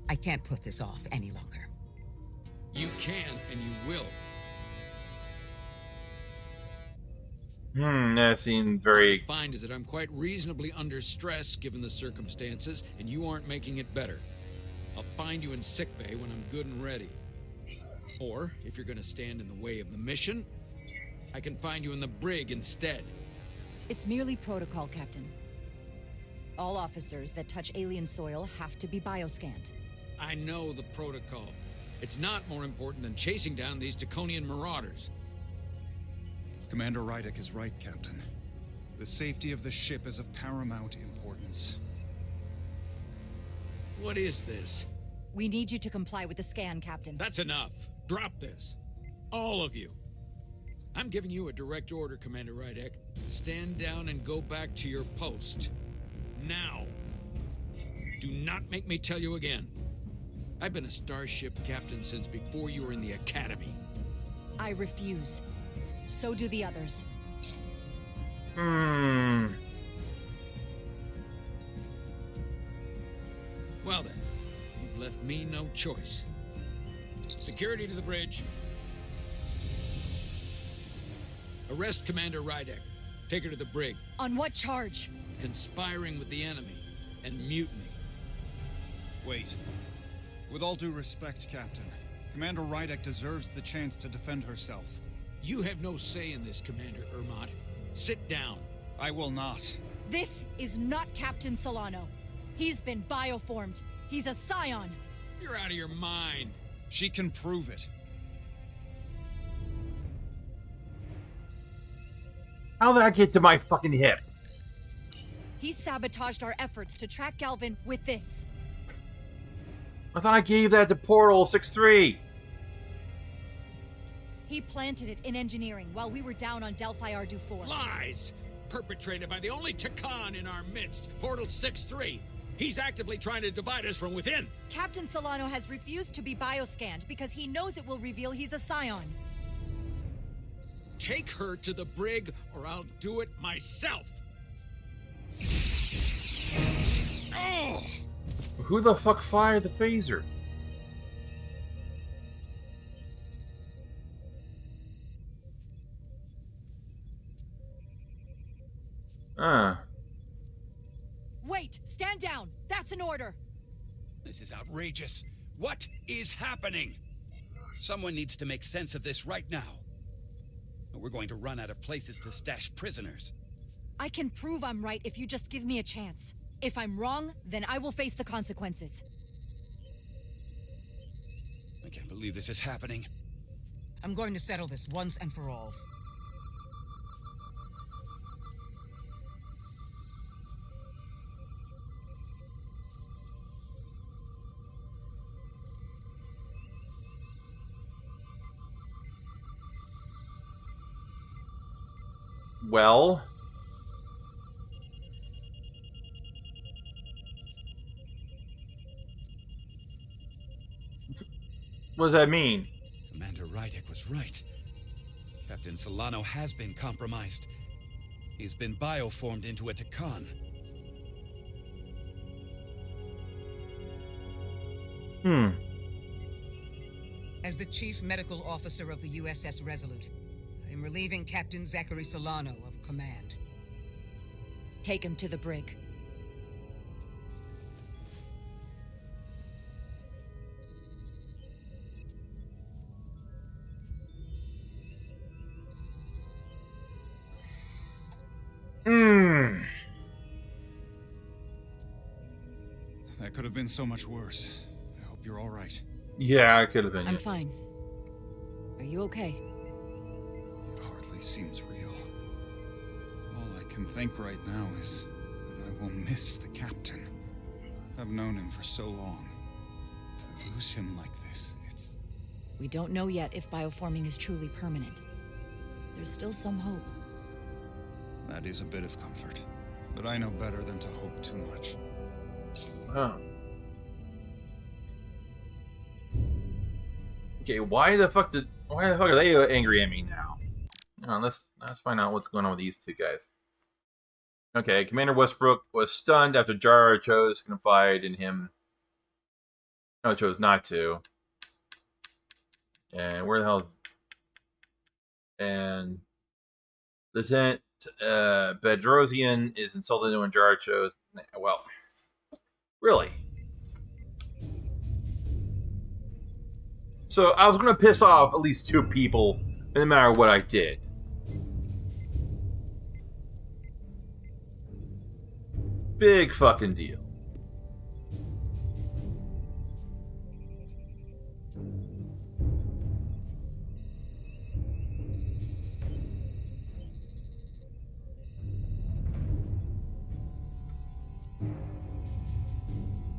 [SPEAKER 14] I can't put this off any longer.
[SPEAKER 11] You can, and you will.
[SPEAKER 1] That seemed very...
[SPEAKER 11] What I find is that I'm quite reasonably under stress given the circumstances, and you aren't making it better. I'll find you in sickbay when I'm good and ready. Or, if you're going to stand in the way of the mission, I can find you in the brig instead.
[SPEAKER 9] It's merely protocol, Captain. All officers that touch alien soil have to be bioscanned.
[SPEAKER 11] I know the protocol. It's not more important than chasing down these Taconian marauders.
[SPEAKER 16] Commander Rydek is right, Captain. The safety of the ship is of paramount importance.
[SPEAKER 11] What is this?
[SPEAKER 9] We need you to comply with the scan, Captain.
[SPEAKER 11] That's enough. Drop this. All of you. I'm giving you a direct order, Commander Rydek. Stand down and go back to your post. Now. Do not make me tell you again. I've been a starship captain since before you were in the academy.
[SPEAKER 9] I refuse. So do the others.
[SPEAKER 11] Well then, you've left me no choice. Security to the bridge. Arrest Commander Rydek. Take her to the brig.
[SPEAKER 9] On what charge?
[SPEAKER 11] Conspiring with the enemy and mutiny.
[SPEAKER 16] Wait. With all due respect, Captain, Commander Rydek deserves the chance to defend herself.
[SPEAKER 11] You have no say in this, Commander Ermont. Sit down.
[SPEAKER 16] I will not.
[SPEAKER 9] This is not Captain Solano. He's been bioformed. He's a scion.
[SPEAKER 11] You're out of your mind.
[SPEAKER 16] She can prove it.
[SPEAKER 1] How did I get to my fucking hip?
[SPEAKER 9] He sabotaged our efforts to track Galvin with this.
[SPEAKER 1] I thought I gave that to Portal 6-3.
[SPEAKER 9] He planted it in engineering while we were down on Delphi Ardu-4.
[SPEAKER 11] Lies! Perpetrated by the only Takan in our midst, Portal 6-3. He's actively trying to divide us from within.
[SPEAKER 9] Captain Solano has refused to be bioscanned because he knows it will reveal he's a scion.
[SPEAKER 11] Take her to the brig, or I'll do it myself. Oh!
[SPEAKER 1] Who the fuck fired the phaser?
[SPEAKER 9] Wait! Stand down! That's an order!
[SPEAKER 7] This is outrageous. What is happening? Someone needs to make sense of this right now. We're going to run out of places to stash prisoners.
[SPEAKER 9] I can prove I'm right if you just give me a chance. If I'm wrong, then I will face the consequences.
[SPEAKER 7] I can't believe this is happening.
[SPEAKER 14] I'm going to settle this once and for all.
[SPEAKER 1] Well... what does that mean?
[SPEAKER 7] Commander Rydek was right. Captain Solano has been compromised. He's been bioformed into a Takan.
[SPEAKER 14] As the Chief Medical Officer of the USS Resolute, I am relieving Captain Zachary Solano of command.
[SPEAKER 9] Take him to the brig.
[SPEAKER 16] That could have been so much worse. I hope you're all right.
[SPEAKER 1] Yeah, it could have been.
[SPEAKER 9] I'm fine. Are you okay?
[SPEAKER 16] It hardly seems real. All I can think right now is that I will miss the captain. I've known him for so long. To lose him like this, it's...
[SPEAKER 9] We don't know yet if bioforming is truly permanent. There's still some hope.
[SPEAKER 16] That is a bit of comfort. But I know better than to hope too much.
[SPEAKER 1] Huh. Okay, why the fuck are they angry at me now? Let's find out what's going on with these two guys. Okay, Commander Westbrook was stunned after Jar chose to confide in him. No, chose not to. And where the hell is... And Lieutenant Bedrosian is insulted when Jar chose... Well, really? So I was going to piss off at least two people, no matter what I did. Big fucking deal.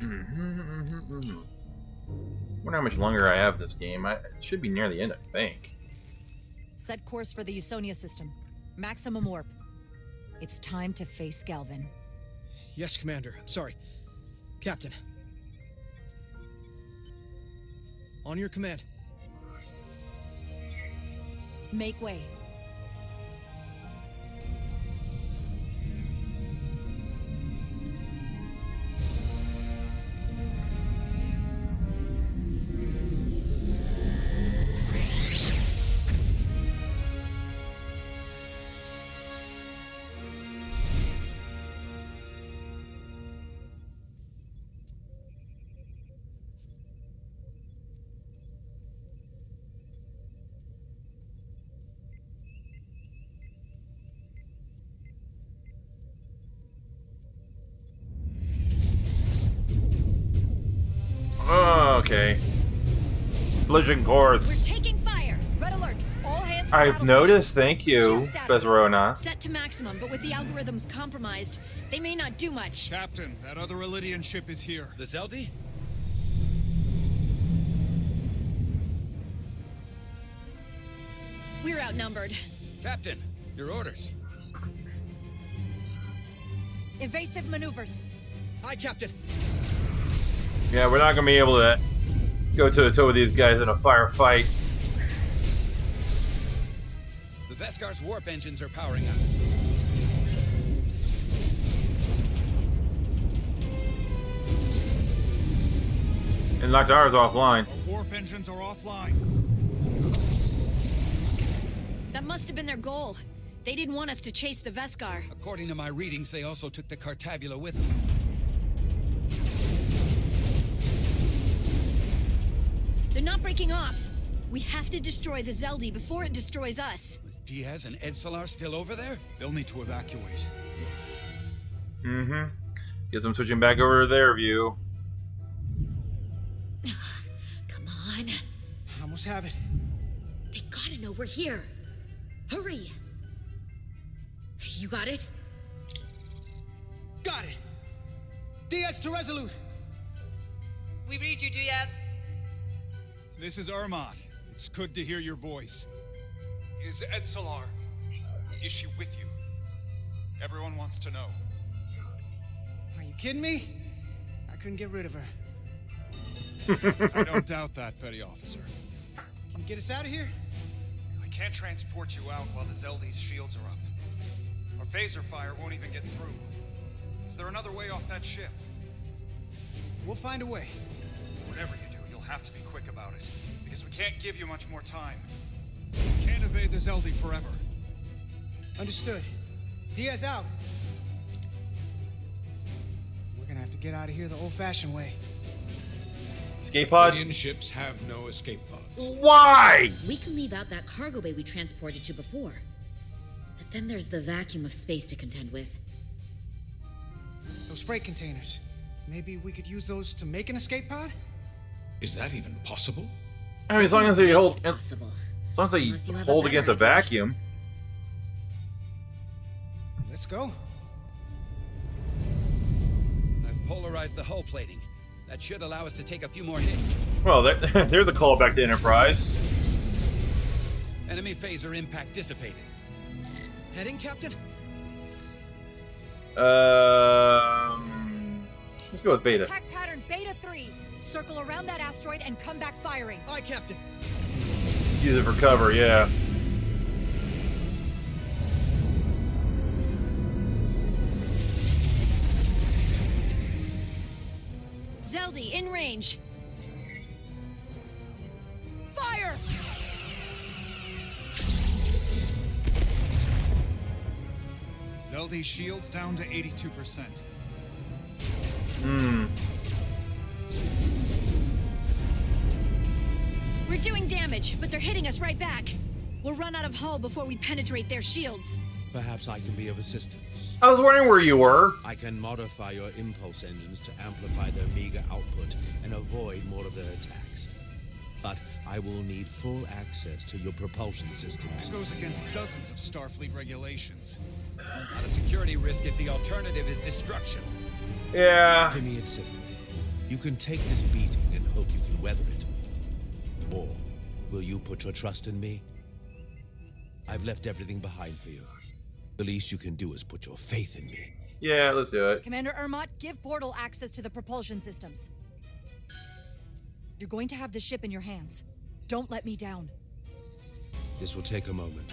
[SPEAKER 1] I wonder how much longer I have this game. It should be near the end, I think.
[SPEAKER 9] Set course for the Usonia system. Maximum warp. It's time to face Galvin.
[SPEAKER 17] Yes, Commander. Sorry. Captain. On your command.
[SPEAKER 9] Make way.
[SPEAKER 1] Okay. Collision course.
[SPEAKER 10] We're taking fire.
[SPEAKER 9] Red alert. All hands to
[SPEAKER 1] I've
[SPEAKER 9] battle
[SPEAKER 1] noticed. Thank you,
[SPEAKER 9] Shield status.
[SPEAKER 1] Bezerona.
[SPEAKER 10] Set to maximum, but with the algorithms compromised, they may not do much.
[SPEAKER 16] Captain, that other Ilidian ship is here.
[SPEAKER 7] The Zeldi?
[SPEAKER 10] We're outnumbered.
[SPEAKER 7] Captain, your orders.
[SPEAKER 9] Invasive maneuvers.
[SPEAKER 17] Aye, Captain.
[SPEAKER 1] Yeah, we're not gonna be able to go toe to toe with these guys in a firefight.
[SPEAKER 7] The Veskar's warp engines are powering up.
[SPEAKER 1] And knocked ours offline.
[SPEAKER 16] Our warp engines are offline.
[SPEAKER 10] That must have been their goal. They didn't want us to chase the Veskar.
[SPEAKER 7] According to my readings, they also took the Cartabula with them.
[SPEAKER 10] They're not breaking off. We have to destroy the Zeldi before it destroys us.
[SPEAKER 7] With Diaz and Edsalar still over there?
[SPEAKER 16] They'll need to evacuate.
[SPEAKER 1] Mm-hmm. Guess I'm switching back over to their view.
[SPEAKER 4] Come on.
[SPEAKER 2] I almost have it.
[SPEAKER 4] They gotta know we're here. Hurry. You got it?
[SPEAKER 2] Got it. Diaz to Resolute.
[SPEAKER 18] We read you, Diaz.
[SPEAKER 16] This is Ermot. It's good to hear your voice. Is Edsalar? Is she with you? Everyone wants to know.
[SPEAKER 2] Are you kidding me? I couldn't get rid of her.
[SPEAKER 16] I don't doubt that, Petty Officer.
[SPEAKER 2] Can you get us out of here?
[SPEAKER 16] I can't transport you out while the Zeldi's shields are up. Our phaser fire won't even get through. Is there another way off that ship?
[SPEAKER 2] We'll find a way.
[SPEAKER 16] Whatever you do, you'll have to be quick about it, because we can't give you much more time. We can't evade the Zeldi forever.
[SPEAKER 2] Understood. Diaz out. We're gonna have to get out of here the old-fashioned way.
[SPEAKER 1] Escape pod?
[SPEAKER 11] Indian ships have no escape pods.
[SPEAKER 1] Why?
[SPEAKER 4] We can leave out that cargo bay we transported to before. But then there's the vacuum of space to contend with.
[SPEAKER 2] Those freight containers. Maybe we could use those to make an escape pod?
[SPEAKER 11] Is that even possible?
[SPEAKER 1] I mean, as long as they hold, as
[SPEAKER 4] Possible.
[SPEAKER 1] long as they
[SPEAKER 4] Unless you have
[SPEAKER 1] hold
[SPEAKER 4] a
[SPEAKER 1] against a
[SPEAKER 4] better idea.
[SPEAKER 1] vacuum.
[SPEAKER 2] Let's go.
[SPEAKER 7] I've polarized the hull plating. That should allow us to take a few more hits.
[SPEAKER 1] Well, there's a callback to Enterprise.
[SPEAKER 7] Enemy phaser impact dissipated.
[SPEAKER 17] Heading, Captain?
[SPEAKER 1] Let's go with Beta.
[SPEAKER 9] Attack pattern Beta 3. Circle around that asteroid and come back firing.
[SPEAKER 17] Aye, Captain.
[SPEAKER 1] Use it for cover, yeah.
[SPEAKER 10] Zeldi, in range.
[SPEAKER 9] Fire!
[SPEAKER 16] Zeldi's shields down to 82%.
[SPEAKER 10] We're doing damage, but they're hitting us right back. We'll run out of hull before we penetrate their shields.
[SPEAKER 8] Perhaps I can be of assistance.
[SPEAKER 1] I was wondering where you were.
[SPEAKER 8] I can modify your impulse engines to amplify their meager output and avoid more of their attacks. But I will need full access to your propulsion systems.
[SPEAKER 16] This goes against dozens of Starfleet regulations.
[SPEAKER 7] Not a security risk if the alternative is destruction.
[SPEAKER 1] Yeah.
[SPEAKER 8] To me, it's simple. You can take this beating and hope you can weather it. Or will you put your trust in me? I've left everything behind for you. The least you can do is put your faith in me.
[SPEAKER 1] Yeah, let's do it.
[SPEAKER 9] Commander Ermot, give portal access to the propulsion systems. You're going to have the ship in your hands. Don't let me down.
[SPEAKER 8] This will take a moment.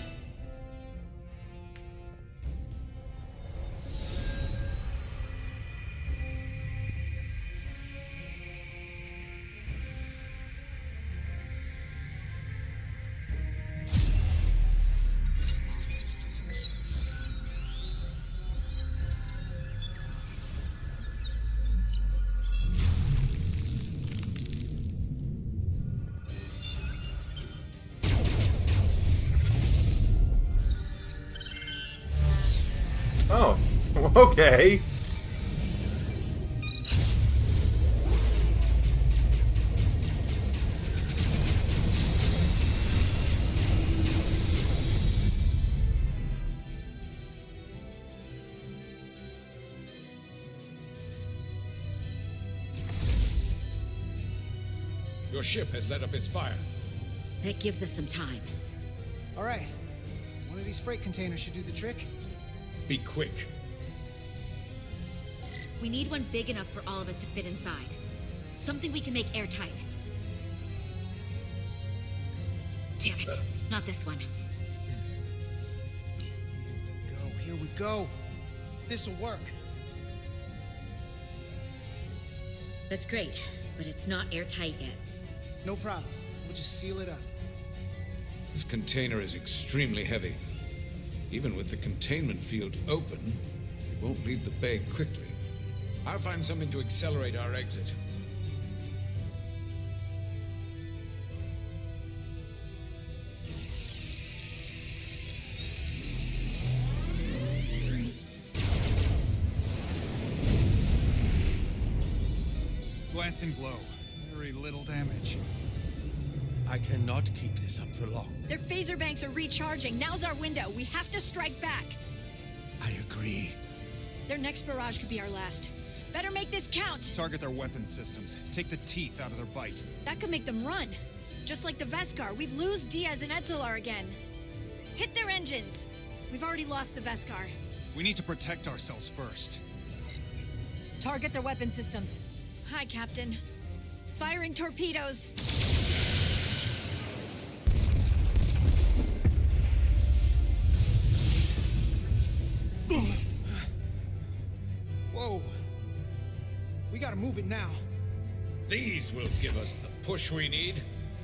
[SPEAKER 1] Oh, okay.
[SPEAKER 11] Your ship has let up its fire.
[SPEAKER 4] That gives us some time.
[SPEAKER 2] All right. One of these freight containers should do the trick.
[SPEAKER 11] Be quick.
[SPEAKER 4] We need one big enough for all of us to fit inside. Something we can make airtight. Damn it, not this one.
[SPEAKER 2] Here we go. This'll work.
[SPEAKER 4] That's great, but it's not airtight yet.
[SPEAKER 2] No problem. We'll just seal it up.
[SPEAKER 11] This container is extremely heavy. Even with the containment field open, it won't leave the bay quickly. I'll find something to accelerate our exit.
[SPEAKER 16] Glancing blow. Very little damage.
[SPEAKER 8] I cannot keep this up for long.
[SPEAKER 10] Their phaser banks are recharging. Now's our window. We have to strike back.
[SPEAKER 8] I agree.
[SPEAKER 10] Their next barrage could be our last. Better make this count.
[SPEAKER 16] Target their weapon systems. Take the teeth out of their bite.
[SPEAKER 10] That could make them run. Just like the Veskar, we'd lose Diaz and Etzelar again. Hit their engines. We've already lost the Veskar.
[SPEAKER 16] We need to protect ourselves first.
[SPEAKER 9] Target their weapon systems.
[SPEAKER 10] Hi, Captain. Firing torpedoes.
[SPEAKER 2] Whoa. We gotta move it now.
[SPEAKER 11] These will give us the push we need.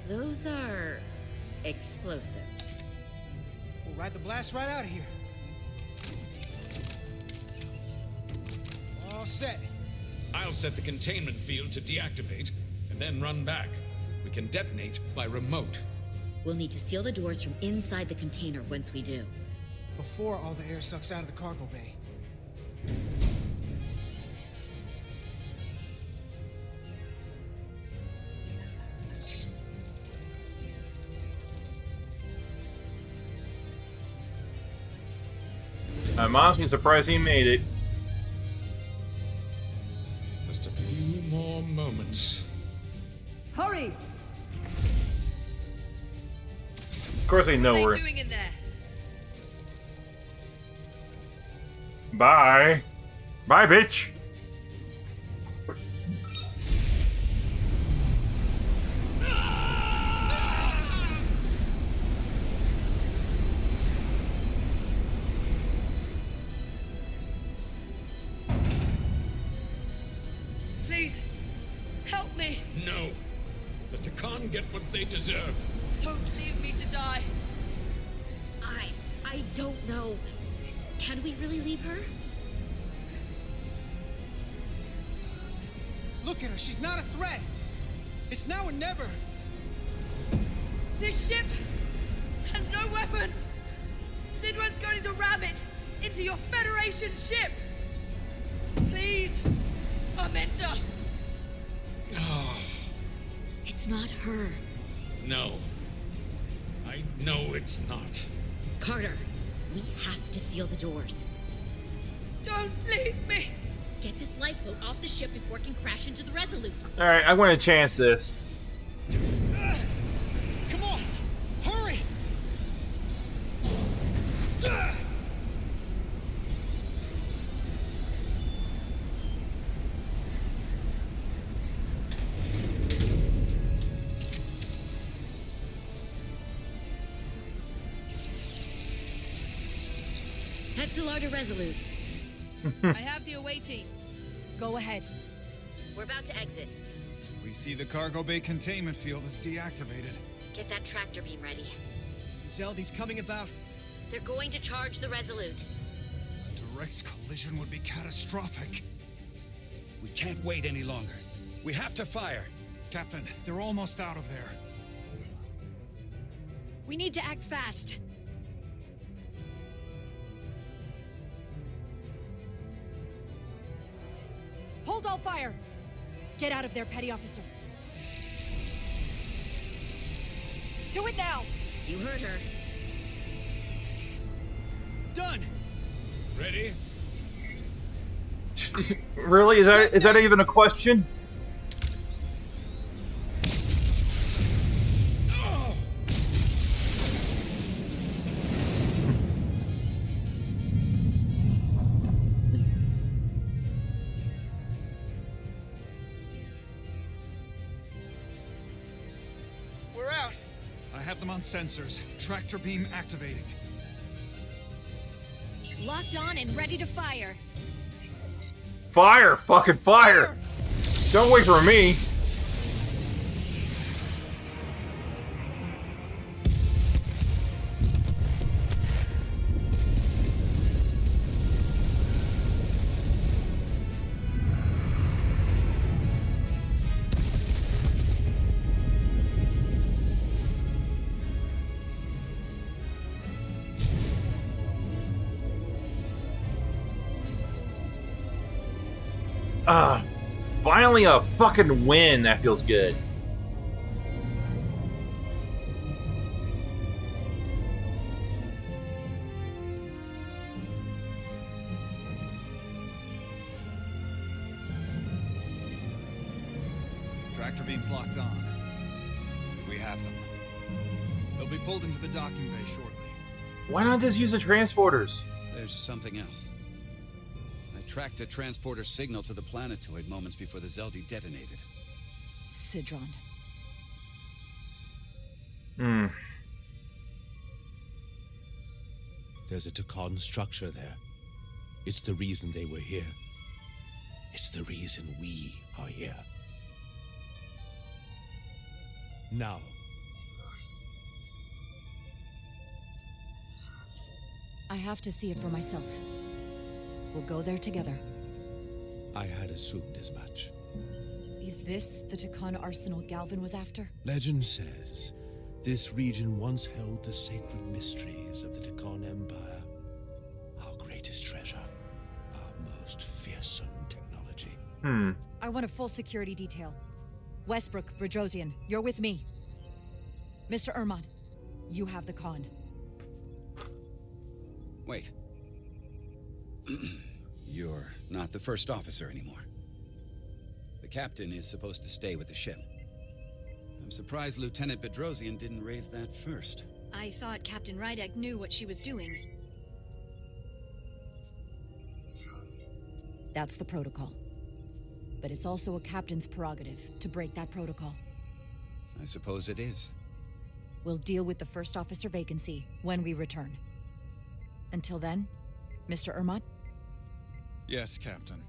[SPEAKER 4] Those are explosives.
[SPEAKER 2] We'll ride the blast right out of here. All set.
[SPEAKER 11] I'll set the containment field to deactivate, and then run back. We can detonate by remote.
[SPEAKER 4] We'll need to seal the doors from inside the container once we do.
[SPEAKER 2] Before all the air sucks out of the cargo bay.
[SPEAKER 1] I'm honestly surprised he made it.
[SPEAKER 11] Just a few more moments.
[SPEAKER 18] Hurry!
[SPEAKER 1] Of course they know
[SPEAKER 18] What are
[SPEAKER 1] we're...
[SPEAKER 18] they doing in there?
[SPEAKER 1] Bye. Bye, bitch.
[SPEAKER 18] Please, help me.
[SPEAKER 11] No. The Takan get what they deserve.
[SPEAKER 18] Don't leave me to die.
[SPEAKER 4] I don't know. Can we really leave her?
[SPEAKER 2] Look at her. She's not a threat. It's now or never.
[SPEAKER 18] This ship has no weapons. Sidran's going to ram it into your Federation ship. Please, Amenta.
[SPEAKER 11] Oh,
[SPEAKER 4] It's not her.
[SPEAKER 11] no. I know it's not.
[SPEAKER 4] Carter, we have to seal the doors.
[SPEAKER 18] Don't leave me.
[SPEAKER 4] Get this lifeboat off the ship before it can crash into the Resolute.
[SPEAKER 1] Alright, I'm going to chance this.
[SPEAKER 2] Come on. Hurry.
[SPEAKER 4] Etzelar to Resolute.
[SPEAKER 18] I have the awaiting.
[SPEAKER 9] Go ahead.
[SPEAKER 4] We're about to exit.
[SPEAKER 16] We see the cargo bay containment field is deactivated.
[SPEAKER 4] Get that tractor beam ready.
[SPEAKER 17] Zeldy's coming about.
[SPEAKER 4] They're going to charge the Resolute.
[SPEAKER 16] A direct collision would be catastrophic.
[SPEAKER 7] We can't wait any longer. We have to fire.
[SPEAKER 16] Captain, they're almost out of there.
[SPEAKER 10] We need to act fast.
[SPEAKER 9] Hold all fire! Get out of there, Petty Officer. Do it now!
[SPEAKER 4] You heard her.
[SPEAKER 17] Done!
[SPEAKER 11] Ready?
[SPEAKER 1] Really? Is that even a question?
[SPEAKER 16] them on sensors. Tractor beam activating.
[SPEAKER 10] Locked on and ready to fire.
[SPEAKER 1] Fire! Fucking fire! Don't wait for me. Finally a fucking win. That feels good.
[SPEAKER 16] Tractor beams locked on. We have them. They'll be pulled into the docking bay shortly.
[SPEAKER 1] Why not just use the transporters?
[SPEAKER 7] There's something else. I tracked a transporter signal to the planetoid moments before the Zeldi detonated.
[SPEAKER 9] Sidron.
[SPEAKER 8] There's a Takan structure there. It's the reason they were here. It's the reason we are here. Now.
[SPEAKER 9] I have to see it for myself. We'll go there together.
[SPEAKER 8] I had assumed as much.
[SPEAKER 9] Is this the Takan arsenal Galvin was after?
[SPEAKER 8] Legend says this region once held the sacred mysteries of the Takan Empire. Our greatest treasure. Our most fearsome technology.
[SPEAKER 9] I want a full security detail. Westbrook, Bredrosian, you're with me. Mr. Ermont, you have the con.
[SPEAKER 7] Wait. You're not the first officer anymore. The captain is supposed to stay with the ship. I'm surprised Lieutenant Bedrosian didn't raise that first.
[SPEAKER 10] I thought Captain Rydek knew what she was doing.
[SPEAKER 9] That's the protocol. But it's also a captain's prerogative to break that protocol.
[SPEAKER 7] I suppose it is.
[SPEAKER 9] We'll deal with the first officer vacancy when we return. Until then, Mr. Ermont?
[SPEAKER 16] Yes, Captain.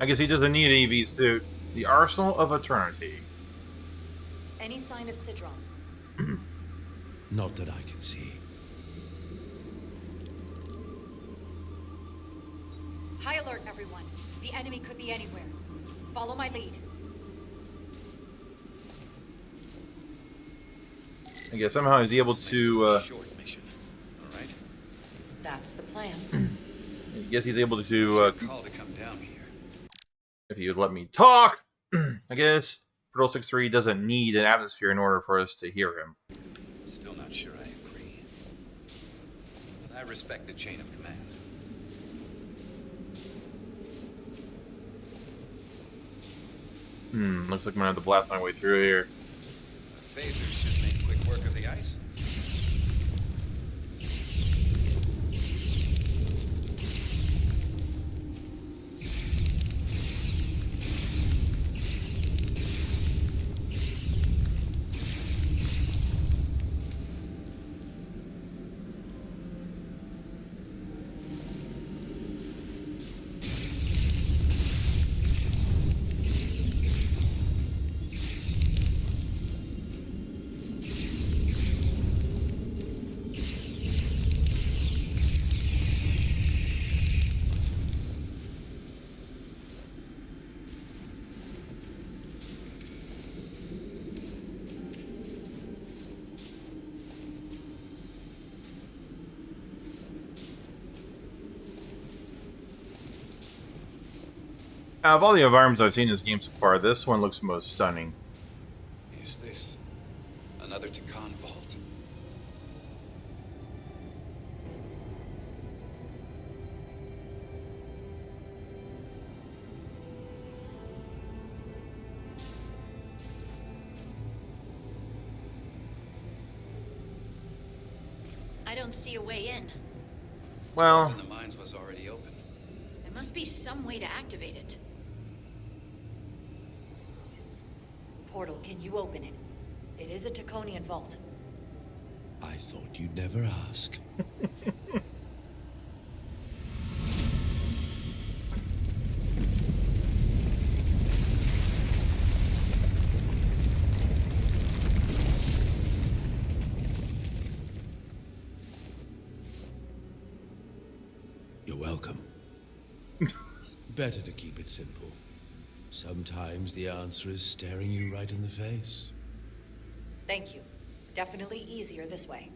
[SPEAKER 1] I guess he doesn't need an EV suit. The Arsenal of Eternity.
[SPEAKER 9] Any sign of Sidron?
[SPEAKER 8] Not that I can see.
[SPEAKER 9] High alert, everyone. The enemy could be anywhere. Follow my lead.
[SPEAKER 1] I guess somehow he's able to.
[SPEAKER 7] Short mission, all right?
[SPEAKER 9] That's the plan.
[SPEAKER 1] I guess he's able to.
[SPEAKER 7] Call to come down here.
[SPEAKER 1] If he would let me talk, I guess Portal 6-3 doesn't need an atmosphere in order for us to hear him.
[SPEAKER 7] Still not sure I agree. But I respect the chain of command.
[SPEAKER 1] Looks like I'm gonna have to blast my way through here.
[SPEAKER 7] Phasers should make quick work of the ice.
[SPEAKER 1] Out of all the environments I've seen in this game so far, this one looks most stunning.
[SPEAKER 7] Is this another Takan vault?
[SPEAKER 4] I don't see a way in.
[SPEAKER 1] Well,
[SPEAKER 7] And the mines was already open.
[SPEAKER 4] There must be some way to activate it.
[SPEAKER 9] Portal, can you open it? It is a Taconian vault.
[SPEAKER 8] I thought you'd never ask. You're welcome. Better to keep it simple. Sometimes the answer is staring you right in the face.
[SPEAKER 9] Thank you. Definitely easier this way.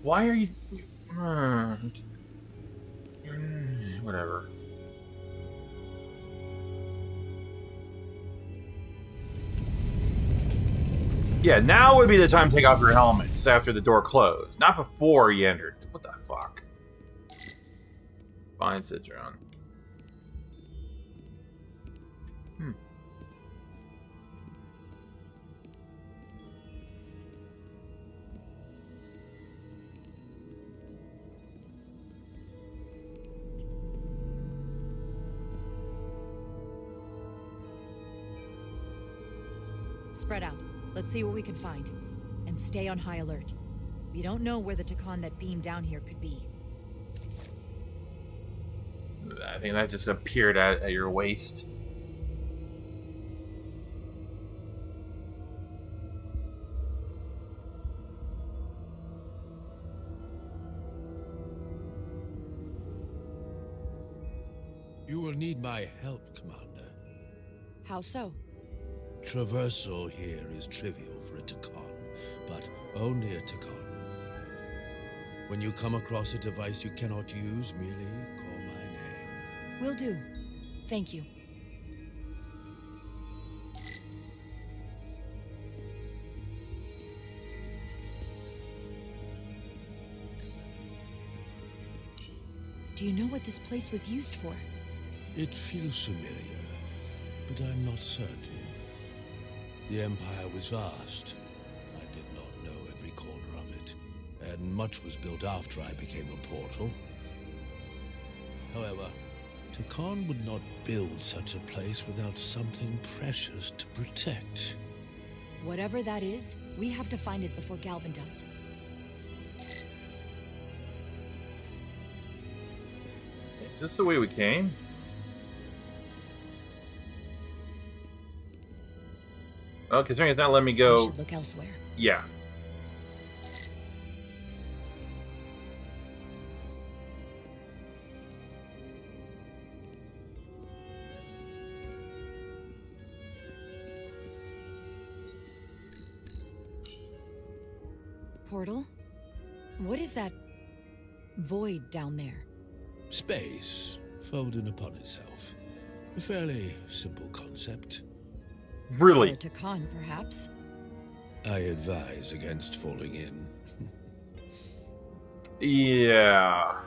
[SPEAKER 1] why are you... Whatever. Yeah, now would be the time to take off your helmets after the door closed, not before you entered. What the fuck? Fine, Citron.
[SPEAKER 9] Spread out. Let's see what we can find. And stay on high alert. We don't know where the Takan that beamed down here could be.
[SPEAKER 1] I think that just appeared at your waist.
[SPEAKER 8] You will need my help, Commander.
[SPEAKER 9] How so?
[SPEAKER 8] Traversal here is trivial for a Takan, but only a Takan. When you come across a device you cannot use, merely call my name.
[SPEAKER 9] Will do. Thank you. Do you know what this place was used for?
[SPEAKER 8] It feels familiar, but I'm not certain. The Empire was vast. I did not know every corner of it, and much was built after I became a portal. However, Takan would not build such a place without something precious to protect.
[SPEAKER 9] Whatever that is, we have to find it before Galvin does.
[SPEAKER 1] Is this the way we came? Well, considering it's not letting me
[SPEAKER 9] We
[SPEAKER 1] go...
[SPEAKER 9] should look elsewhere.
[SPEAKER 1] Yeah.
[SPEAKER 9] Portal? What is that void down there?
[SPEAKER 8] Space, folded upon itself. A fairly simple concept.
[SPEAKER 1] Really?
[SPEAKER 9] Or a Takan, perhaps?
[SPEAKER 8] I advise against falling in.
[SPEAKER 1] Yeah.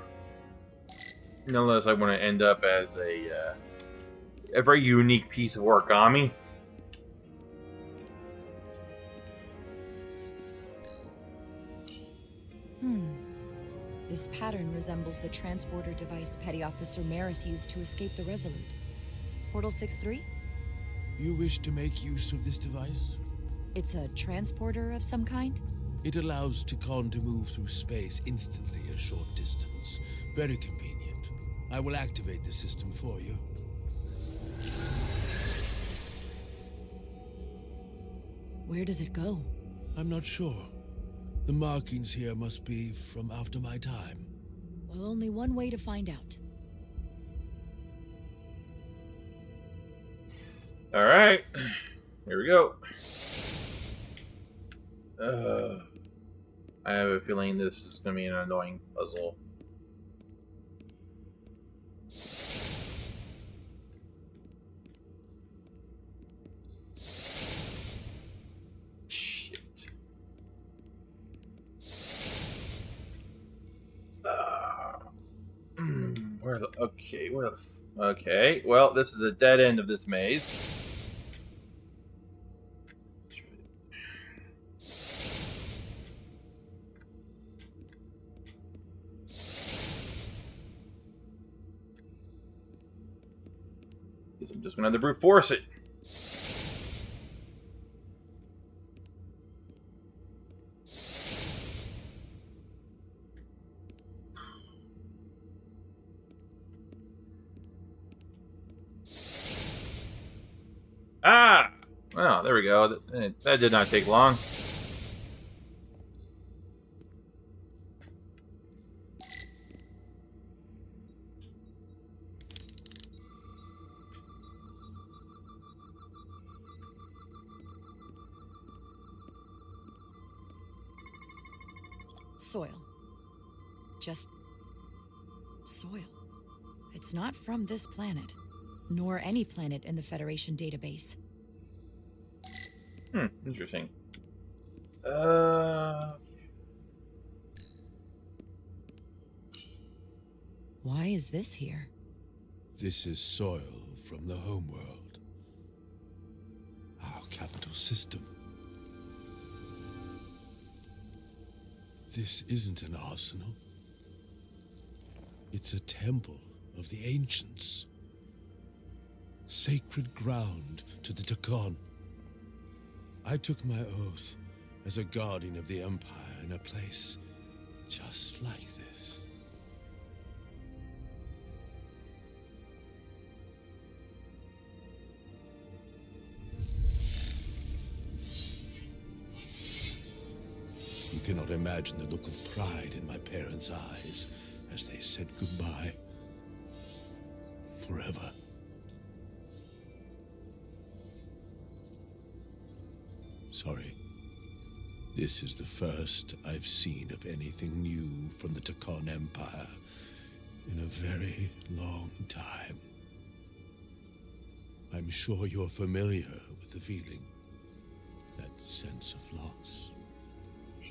[SPEAKER 1] Nonetheless, I want to end up as a very unique piece of origami.
[SPEAKER 9] This pattern resembles the transporter device Petty Officer Maris used to escape the Resolute. Portal 6-3?
[SPEAKER 8] You wish to make use of this device?
[SPEAKER 9] It's a transporter of some kind?
[SPEAKER 8] It allows Takan to move through space instantly a short distance. Very convenient. I will activate the system for you.
[SPEAKER 9] Where does it go?
[SPEAKER 8] I'm not sure. The markings here must be from after my time.
[SPEAKER 9] Well, only one way to find out.
[SPEAKER 1] All right. Here we go. I have a feeling this is going to be an annoying puzzle. Shit. Where the... Okay, where the... Okay, well, this is a dead end of this maze. Guess I'm just gonna have to brute force it. Ah! Well, there we go. That did not take long.
[SPEAKER 9] Soil. Just soil. It's not from this planet, nor any planet in the Federation database.
[SPEAKER 1] Interesting.
[SPEAKER 9] Why is this here?
[SPEAKER 8] This is soil from the homeworld. Our capital system. This isn't an arsenal. It's a temple of the ancients. Sacred ground to the Takon. I took my oath as a guardian of the Empire in a place just like this. You cannot imagine the look of pride in my parents' eyes as they said goodbye. Forever. Sorry. This is the first I've seen of anything new from the Takon Empire in a very long time. I'm sure you're familiar with the feeling. That sense of loss.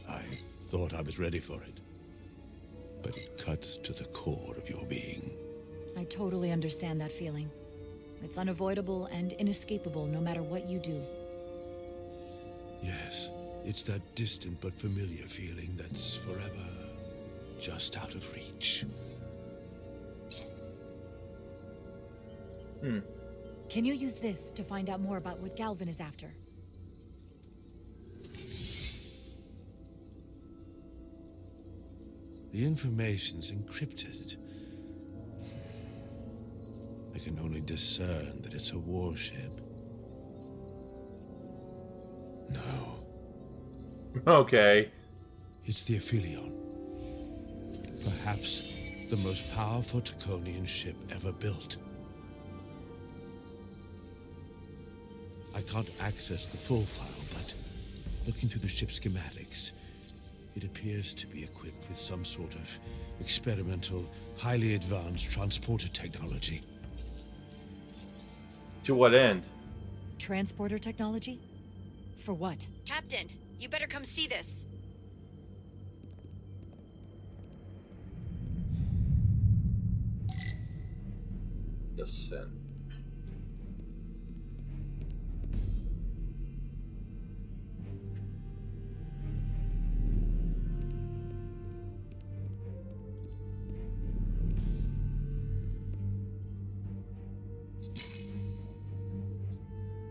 [SPEAKER 8] I thought I was ready for it. But it cuts to the core of your being.
[SPEAKER 9] I totally understand that feeling. It's unavoidable and inescapable no matter what you do.
[SPEAKER 8] Yes, it's that distant but familiar feeling that's forever just out of reach.
[SPEAKER 9] Can you use this to find out more about what Galvin is after?
[SPEAKER 8] The information's encrypted. I can only discern that it's a warship. No.
[SPEAKER 1] Okay.
[SPEAKER 8] It's the Aphelion. Perhaps the most powerful Taconian ship ever built. I can't access the full file, but looking through the ship's schematics, it appears to be equipped with some sort of experimental, highly advanced transporter technology.
[SPEAKER 1] To what end?
[SPEAKER 9] Transporter technology? For what?
[SPEAKER 10] Captain, you better come see this.
[SPEAKER 1] Descent.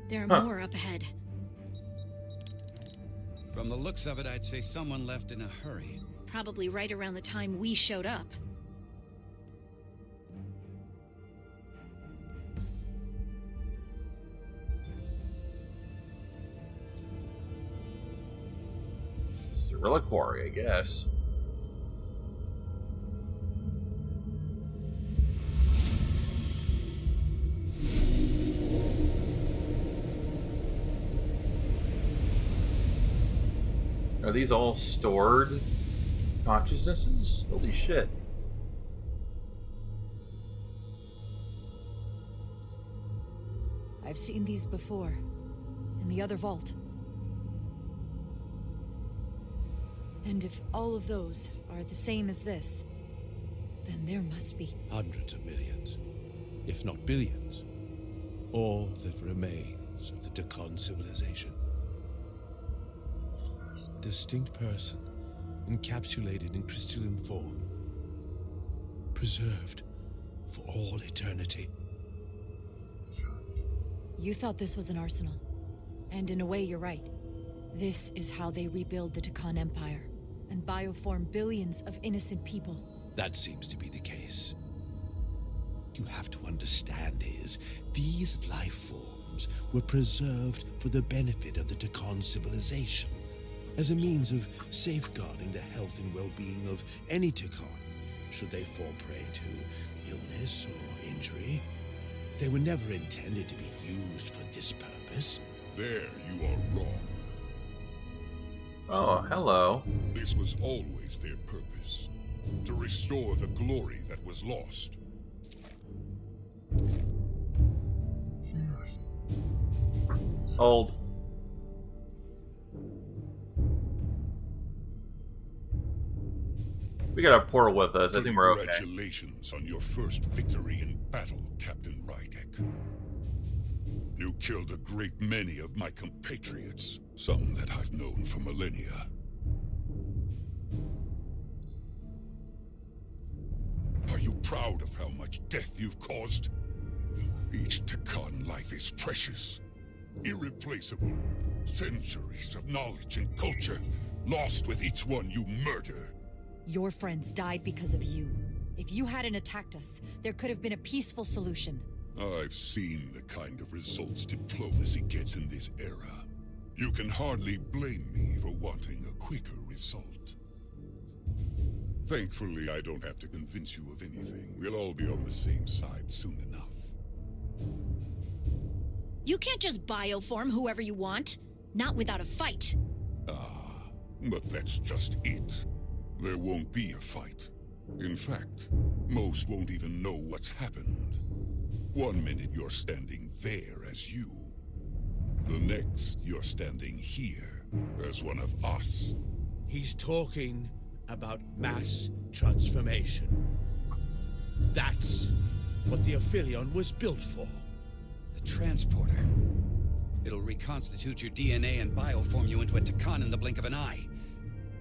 [SPEAKER 10] There are more up ahead.
[SPEAKER 7] From the looks of it, I'd say someone left in a hurry.
[SPEAKER 10] Probably right around the time we showed up.
[SPEAKER 1] It's a reliquary, I guess. Are these all stored consciousnesses? Holy shit.
[SPEAKER 9] I've seen these before. In the other vault. And if all of those are the same as this, then there must be
[SPEAKER 8] Hundreds of millions, if not billions. All that remains of the Takon civilization. A distinct person, encapsulated in crystalline form. Preserved for all eternity.
[SPEAKER 9] You thought this was an arsenal. And in a way, you're right. This is how they rebuild the Takan Empire and bioform billions of innocent people.
[SPEAKER 8] That seems to be the case. You have to understand is, these life forms were preserved for the benefit of the Takan civilization, as a means of safeguarding the health and well-being of any Takan, should they fall prey to illness or injury. They were never intended to be used for this purpose.
[SPEAKER 15] There you are wrong.
[SPEAKER 1] Oh, hello.
[SPEAKER 15] This was always their purpose. To restore the glory that was lost.
[SPEAKER 1] Old. We got a portal with us. I think we're okay.
[SPEAKER 15] Congratulations on your first victory in battle, Captain Rydek. You killed a great many of my compatriots, some that I've known for millennia. Are you proud of how much death you've caused? Each Takan life is precious, irreplaceable. Centuries of knowledge and culture lost with each one you murder.
[SPEAKER 9] Your friends died because of you. If you hadn't attacked us, there could have been a peaceful solution.
[SPEAKER 15] I've seen the kind of results diplomacy gets in this era. You can hardly blame me for wanting a quicker result. Thankfully, I don't have to convince you of anything. We'll all be on the same side soon enough.
[SPEAKER 10] You can't just bioform whoever you want. Not without a fight.
[SPEAKER 15] But that's just it. There won't be a fight. In fact, most won't even know what's happened. One minute you're standing there as you. The next you're standing here as one of us.
[SPEAKER 8] He's talking about mass transformation. That's what the Aphelion was built for.
[SPEAKER 7] The transporter. It'll reconstitute your DNA and bioform you into a Takan in the blink of an eye.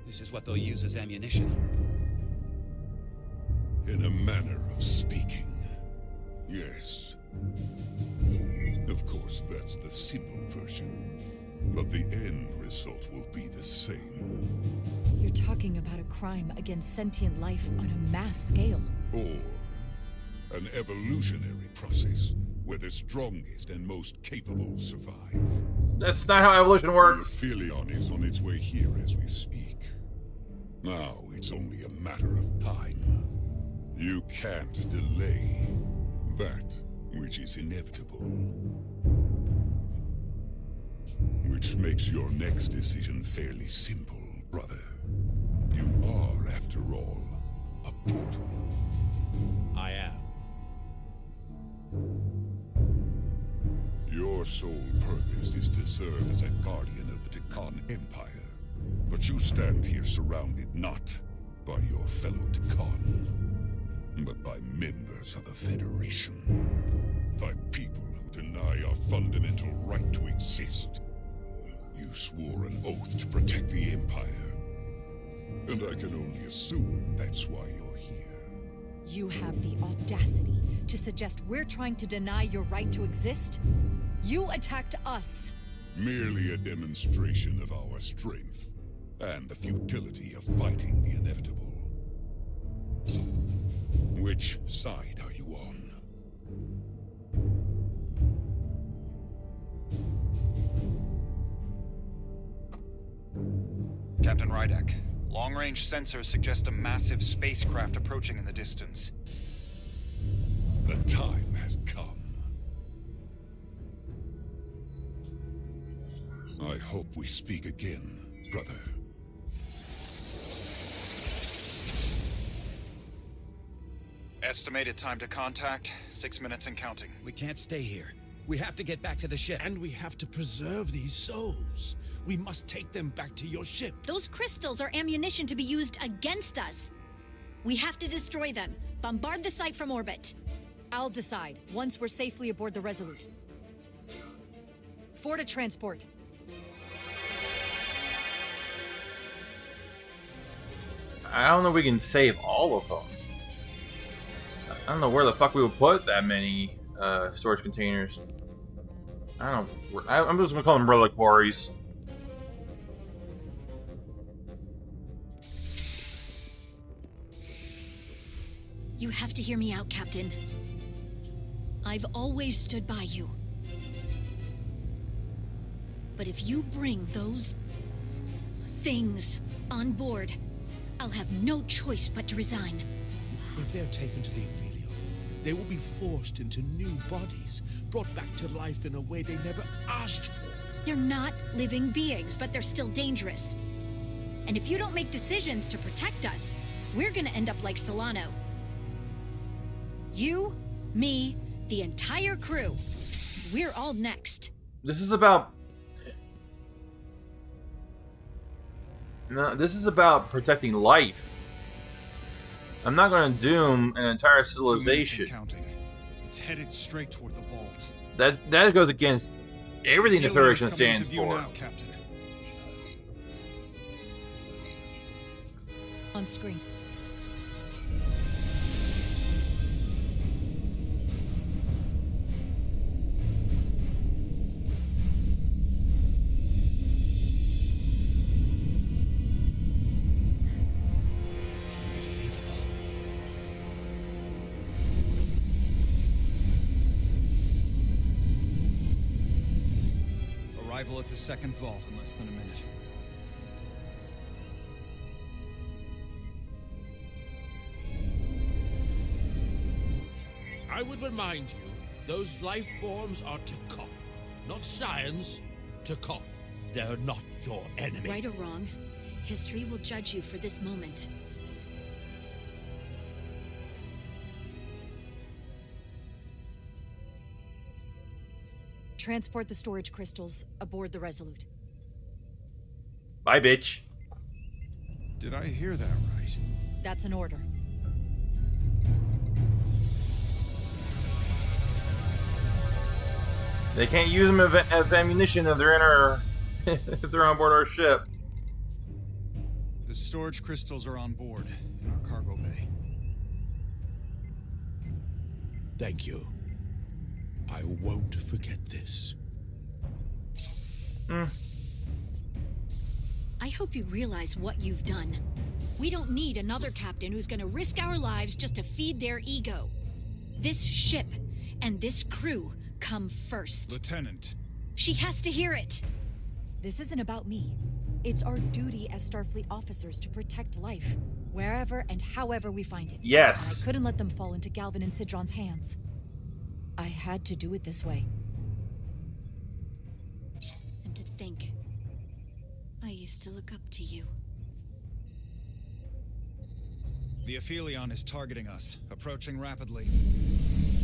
[SPEAKER 7] This is what they'll use as ammunition.
[SPEAKER 15] In a manner of speaking, yes. Of course, that's the simple version. But the end result will be the same.
[SPEAKER 9] You're talking about a crime against sentient life on a mass scale.
[SPEAKER 15] Or an evolutionary process where the strongest and most capable survive.
[SPEAKER 1] That's not how evolution works.
[SPEAKER 15] The Aphelion is on its way here as we speak. Now it's only a matter of time. You can't delay that which is inevitable. Which makes your next decision fairly simple, brother. You are, after all, a portal.
[SPEAKER 8] I am.
[SPEAKER 15] Your sole purpose is to serve as a guardian of the Takan Empire. But you stand here surrounded not by your fellow Takan, but by members of the Federation. By people who deny our fundamental right to exist. You swore an oath to protect the Empire. And I can only assume that's why you're here.
[SPEAKER 9] You have the audacity to suggest we're trying to deny your right to exist? You attacked us.
[SPEAKER 15] Merely a demonstration of our strength, and the futility of fighting the inevitable. Which side are you on?
[SPEAKER 19] Captain Rydek, long-range sensors suggest a massive spacecraft approaching in the distance.
[SPEAKER 15] The time has come. I hope we speak again, brother.
[SPEAKER 19] Estimated time to contact, 6 minutes and counting.
[SPEAKER 7] We can't stay here. We have to get back to the ship.
[SPEAKER 8] And we have to preserve these souls. We must take them back to your ship.
[SPEAKER 10] Those crystals are ammunition to be used against us. We have to destroy them. Bombard the site from orbit.
[SPEAKER 9] I'll decide, once we're safely aboard the Resolute. 4 to transport.
[SPEAKER 1] I don't know if we can save all of them. I don't know where the fuck we would put that many storage containers. I'm just gonna call them reliquaries.
[SPEAKER 10] You have to hear me out, Captain. I've always stood by you. But if you bring those things on board, I'll have no choice but to resign.
[SPEAKER 8] If they're taken to the Ophelia, they will be forced into new bodies, brought back to life in a way they never asked for.
[SPEAKER 10] They're not living beings, but they're still dangerous. And if you don't make decisions to protect us, we're gonna end up like Solano. You, me, the entire crew. We're all next.
[SPEAKER 1] This is about... No, this is about protecting life. I'm not going to doom an entire civilization.
[SPEAKER 16] It's headed straight toward the vault.
[SPEAKER 1] That goes against everything the Federation stands for.
[SPEAKER 16] Now, Captain.
[SPEAKER 9] On screen.
[SPEAKER 16] Arrival at the second vault in less than a minute.
[SPEAKER 8] I would remind you, those life forms are Takon, not science. Takon. They're not your enemy.
[SPEAKER 10] Right or wrong, history will judge you for this moment.
[SPEAKER 9] Transport the storage crystals aboard the Resolute.
[SPEAKER 1] Bye, bitch.
[SPEAKER 16] Did I hear that right?
[SPEAKER 9] That's an order.
[SPEAKER 1] They can't use them as ammunition if they're in our if they're on board our ship.
[SPEAKER 16] The storage crystals are on board in our cargo bay.
[SPEAKER 8] Thank you. I won't forget this.
[SPEAKER 10] I hope you realize what you've done. We don't need another captain who's gonna risk our lives just to feed their ego. This ship and this crew come first.
[SPEAKER 16] Lieutenant.
[SPEAKER 10] She has to hear it.
[SPEAKER 9] This isn't about me. It's our duty as Starfleet officers to protect life, wherever and however we find it.
[SPEAKER 1] Yes.
[SPEAKER 9] I couldn't let them fall into Galvin and Sidron's hands. I had to do it this way.
[SPEAKER 10] And to think, I used to look up to you.
[SPEAKER 16] The Aphelion is targeting us, approaching rapidly.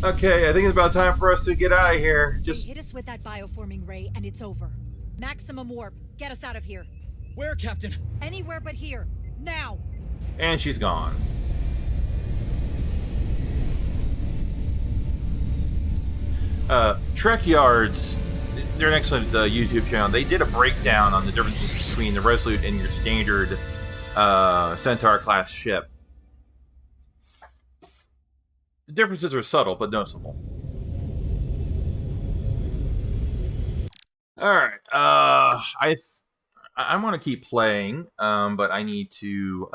[SPEAKER 1] Okay, I think it's about time for us to get out of here.
[SPEAKER 9] They hit us with that bioforming ray, and it's over. Maximum warp. Get us out of here.
[SPEAKER 17] Where, Captain?
[SPEAKER 9] Anywhere but here. Now!
[SPEAKER 1] And she's gone. Trek Yards, they're an excellent YouTube channel. They did a breakdown on the differences between the Resolute and your standard Centaur class ship. The differences are subtle but noticeable. All right, I want to keep playing, but I need to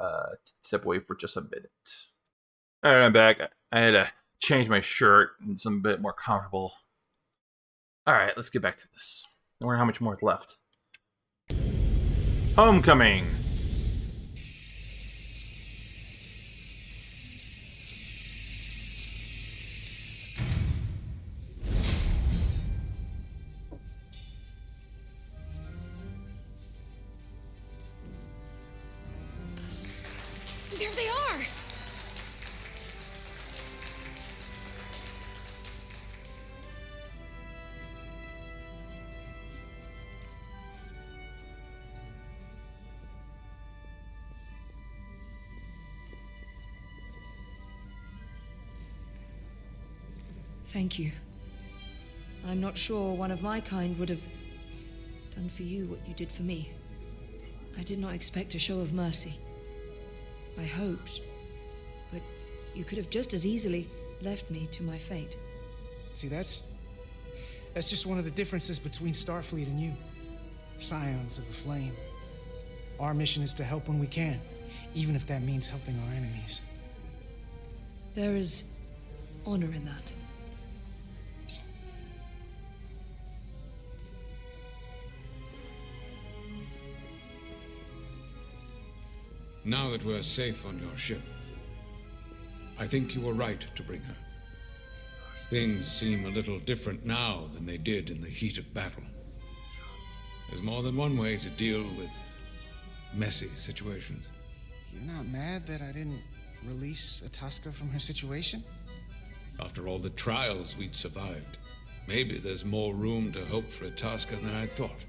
[SPEAKER 1] step away for just a minute. All right, I'm back. I had to change my shirt and some bit more comfortable. All right, let's get back to this. I wonder how much more is left. Homecoming.
[SPEAKER 10] There they are!
[SPEAKER 20] Thank you. I'm not sure one of my kind would have done for you what you did for me. I did not expect a show of mercy. I hoped, but you could have just as easily left me to my fate.
[SPEAKER 2] See, that's That's just one of the differences between Starfleet and you. Scions of the Flame. Our mission is to help when we can, even if that means helping our enemies.
[SPEAKER 20] There is honor in that.
[SPEAKER 11] Now that we're safe on your ship, I think you were right to bring her. Things seem a little different now than they did in the heat of battle. There's more than one way to deal with messy situations.
[SPEAKER 2] You're not mad that I didn't release Atasca from her situation?
[SPEAKER 11] After all the trials we'd survived, maybe there's more room to hope for Atasca than I thought.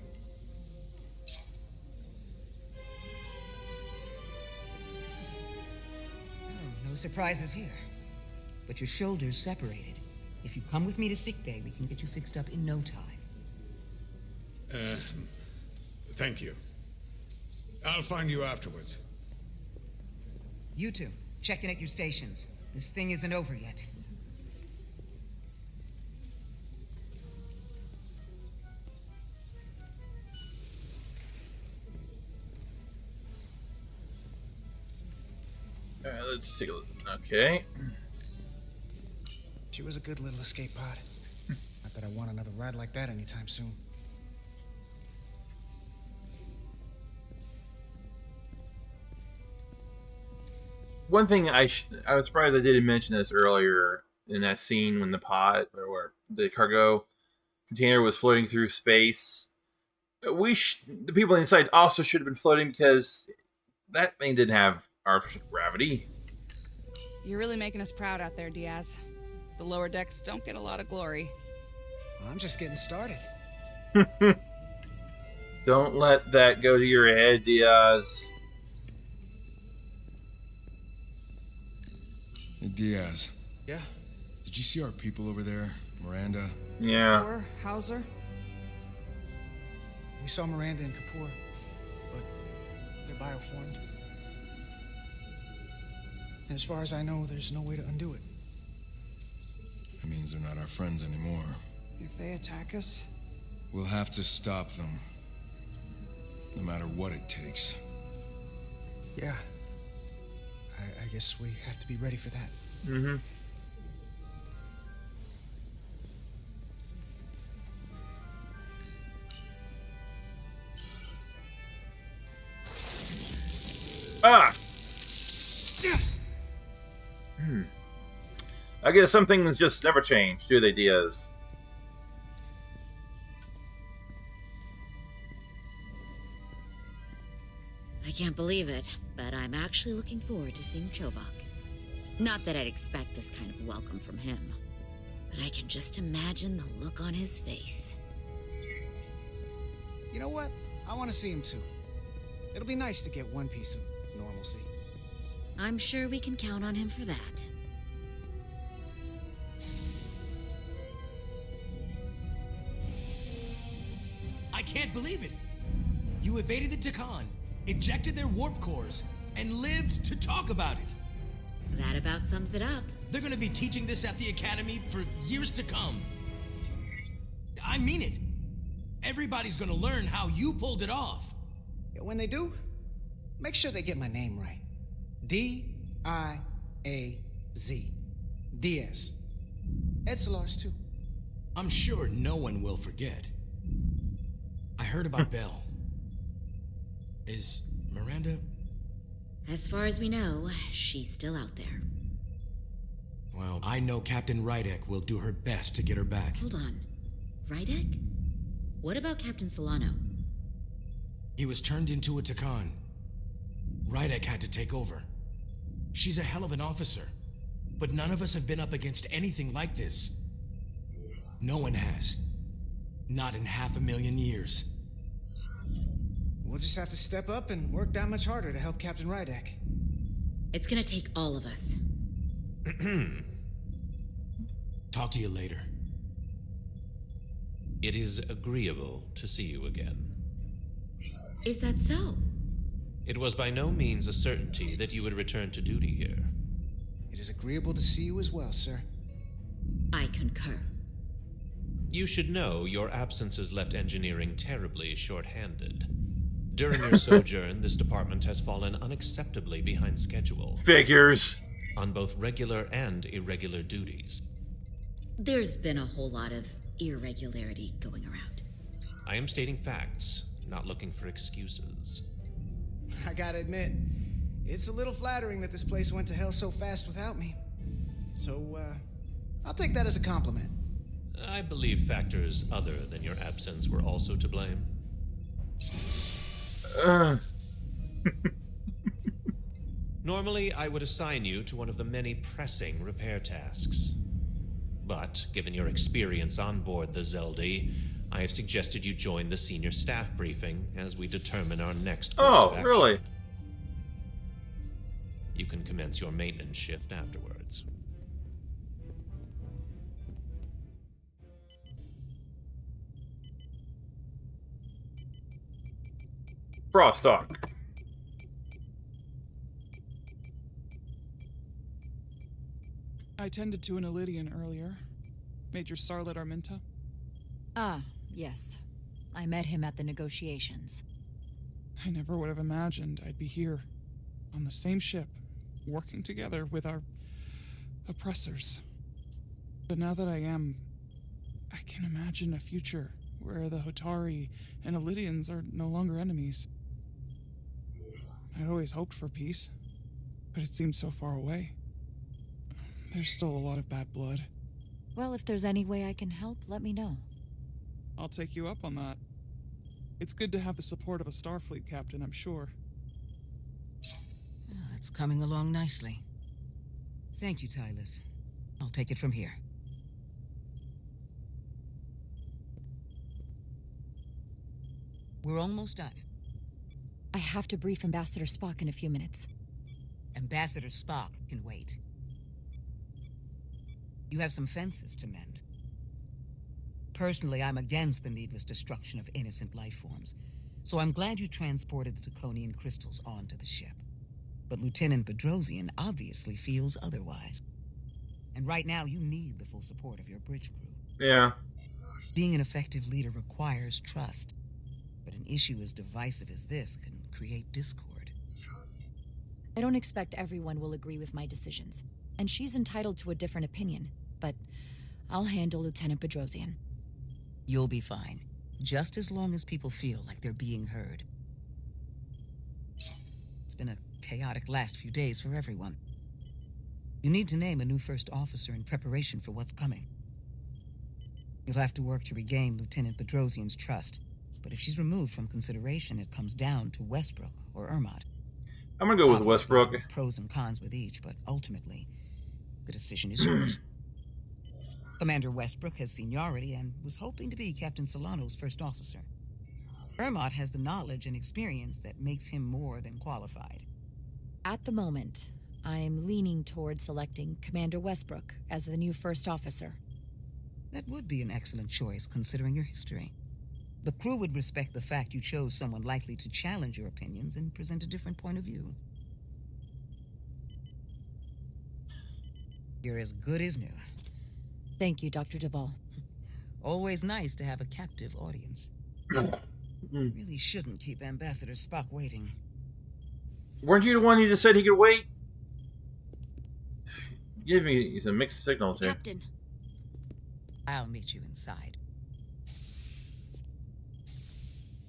[SPEAKER 14] Oh, no surprises here. But your shoulder's separated. If you come with me to sickbay, we can get you fixed up in no time.
[SPEAKER 11] Thank you. I'll find you afterwards.
[SPEAKER 14] You two, check in at your stations. This thing isn't over yet.
[SPEAKER 1] Alright, let's take a look. Okay.
[SPEAKER 2] She was a good little escape pod. Not that I want another ride like that anytime soon.
[SPEAKER 1] One thing I was surprised I didn't mention this earlier in that scene when the pod or the cargo container was floating through space. The people inside also should have been floating because that thing didn't have artificial gravity.
[SPEAKER 21] You're really making us proud out there, Diaz. The lower decks don't get a lot of glory.
[SPEAKER 2] Well, I'm just getting started.
[SPEAKER 1] Don't let that go to your head, Diaz.
[SPEAKER 22] Hey, Diaz.
[SPEAKER 2] Yeah?
[SPEAKER 22] Did you see our people over there? Miranda?
[SPEAKER 1] Yeah.
[SPEAKER 21] Or Hauser?
[SPEAKER 2] We saw Miranda and Kapoor, but they're bioformed. And as far as I know, there's no way to undo it.
[SPEAKER 22] That means they're not our friends anymore.
[SPEAKER 21] If they attack us?
[SPEAKER 22] We'll have to stop them. No matter what it takes.
[SPEAKER 2] Yeah. I guess we have to be ready for that.
[SPEAKER 1] Mm-hmm. Ah! I guess some things just never change, do they, Diaz?
[SPEAKER 4] I can't believe it, but I'm actually looking forward to seeing Chovak. Not that I'd expect this kind of welcome from him, but I can just imagine the look on his face.
[SPEAKER 2] You know what? I want to see him too. It'll be nice to get one piece of normalcy.
[SPEAKER 4] I'm sure we can count on him for that.
[SPEAKER 12] I can't believe it! You evaded the Takan, ejected their warp cores, and lived to talk about it!
[SPEAKER 4] That about sums it up.
[SPEAKER 12] They're gonna be teaching this at the Academy for years to come. I mean it. Everybody's gonna learn how you pulled it off.
[SPEAKER 2] Yeah, when they do, make sure they get my name right. D-I-A-Z. Diaz. Edsalars, too.
[SPEAKER 12] I'm sure no one will forget. I heard about Belle. Is Miranda...
[SPEAKER 4] As far as we know, she's still out there.
[SPEAKER 12] Well, I know Captain Rydek will do her best to get her back.
[SPEAKER 4] Hold on. Rydek? What about Captain Solano?
[SPEAKER 12] He was turned into a Takan. Rydek had to take over. She's a hell of an officer, but none of us have been up against anything like this. No one has. Not in 500,000 years.
[SPEAKER 2] We'll just have to step up and work that much harder to help Captain Rydek.
[SPEAKER 4] It's gonna take all of us.
[SPEAKER 12] Talk to you later.
[SPEAKER 23] It is agreeable to see you again.
[SPEAKER 4] Is that so?
[SPEAKER 23] It was by no means a certainty that you would return to duty here.
[SPEAKER 2] It is agreeable to see you as well, sir.
[SPEAKER 4] I concur.
[SPEAKER 23] You should know your absence has left engineering terribly short-handed. During your sojourn, this department has fallen unacceptably behind schedule.
[SPEAKER 1] Figures.
[SPEAKER 23] On both regular and irregular duties.
[SPEAKER 4] There's been a whole lot of irregularity going around.
[SPEAKER 23] I am stating facts, not looking for excuses.
[SPEAKER 2] I gotta admit, it's a little flattering that this place went to hell so fast without me. So, I'll take that as a compliment.
[SPEAKER 23] I believe factors other than your absence were also to blame. Normally, I would assign you to one of the many pressing repair tasks. But, given your experience on board the Zeldi, I have suggested you join the senior staff briefing as we determine our next course of action.
[SPEAKER 1] Really?
[SPEAKER 23] You can commence your maintenance shift afterwards.
[SPEAKER 1] Frost talk.
[SPEAKER 3] I tended to an Elydian earlier. Major Starlet Arminta.
[SPEAKER 9] Ah, yes. I met him at the negotiations.
[SPEAKER 3] I never would have imagined I'd be here, on the same ship, working together with our oppressors. But now that I am, I can imagine a future where the Hotari and Elydians are no longer enemies. I'd always hoped for peace, but it seems so far away. There's still a lot of bad blood.
[SPEAKER 9] Well, if there's any way I can help, let me know.
[SPEAKER 3] I'll take you up on that. It's good to have the support of a Starfleet captain, I'm sure.
[SPEAKER 14] It's coming along nicely. Thank you, Tylus. I'll take it from here. We're almost done.
[SPEAKER 9] I have to brief Ambassador Spock in a few minutes.
[SPEAKER 14] Ambassador Spock can wait. You have some fences to mend. Personally, I'm against the needless destruction of innocent life forms, so I'm glad you transported the Taconian crystals onto the ship. But Lieutenant Bedrosian obviously feels otherwise. And right now, you need the full support of your bridge crew.
[SPEAKER 1] Yeah.
[SPEAKER 14] Being an effective leader requires trust, but an issue as divisive as this can create discord.
[SPEAKER 9] I don't expect everyone will agree with my decisions, and she's entitled to a different opinion, but I'll handle Lieutenant Bedrosian.
[SPEAKER 14] You'll be fine, just as long as people feel like they're being heard. It's been a chaotic last few days for everyone. You need to name a new first officer in preparation for what's coming. You'll have to work to regain Lieutenant Bedrosian's trust, but if she's removed from consideration, it comes down to Westbrook or Ermot.
[SPEAKER 1] I'm gonna go with Westbrook.
[SPEAKER 14] Pros and cons with each, but ultimately, the decision is yours. Commander Westbrook has seniority and was hoping to be Captain Solano's first officer. Ermot has the knowledge and experience that makes him more than qualified.
[SPEAKER 9] At the moment, I am leaning toward selecting Commander Westbrook as the new first officer.
[SPEAKER 14] That would be an excellent choice, considering your history. The crew would respect the fact you chose someone likely to challenge your opinions and present a different point of view. You're as good as new.
[SPEAKER 9] Thank you, Dr. Duvall.
[SPEAKER 14] Always nice to have a captive audience. Really shouldn't keep Ambassador Spock waiting.
[SPEAKER 1] Weren't you the one who just said he could wait? Give me some mixed signals here.
[SPEAKER 10] Captain.
[SPEAKER 14] I'll meet you inside.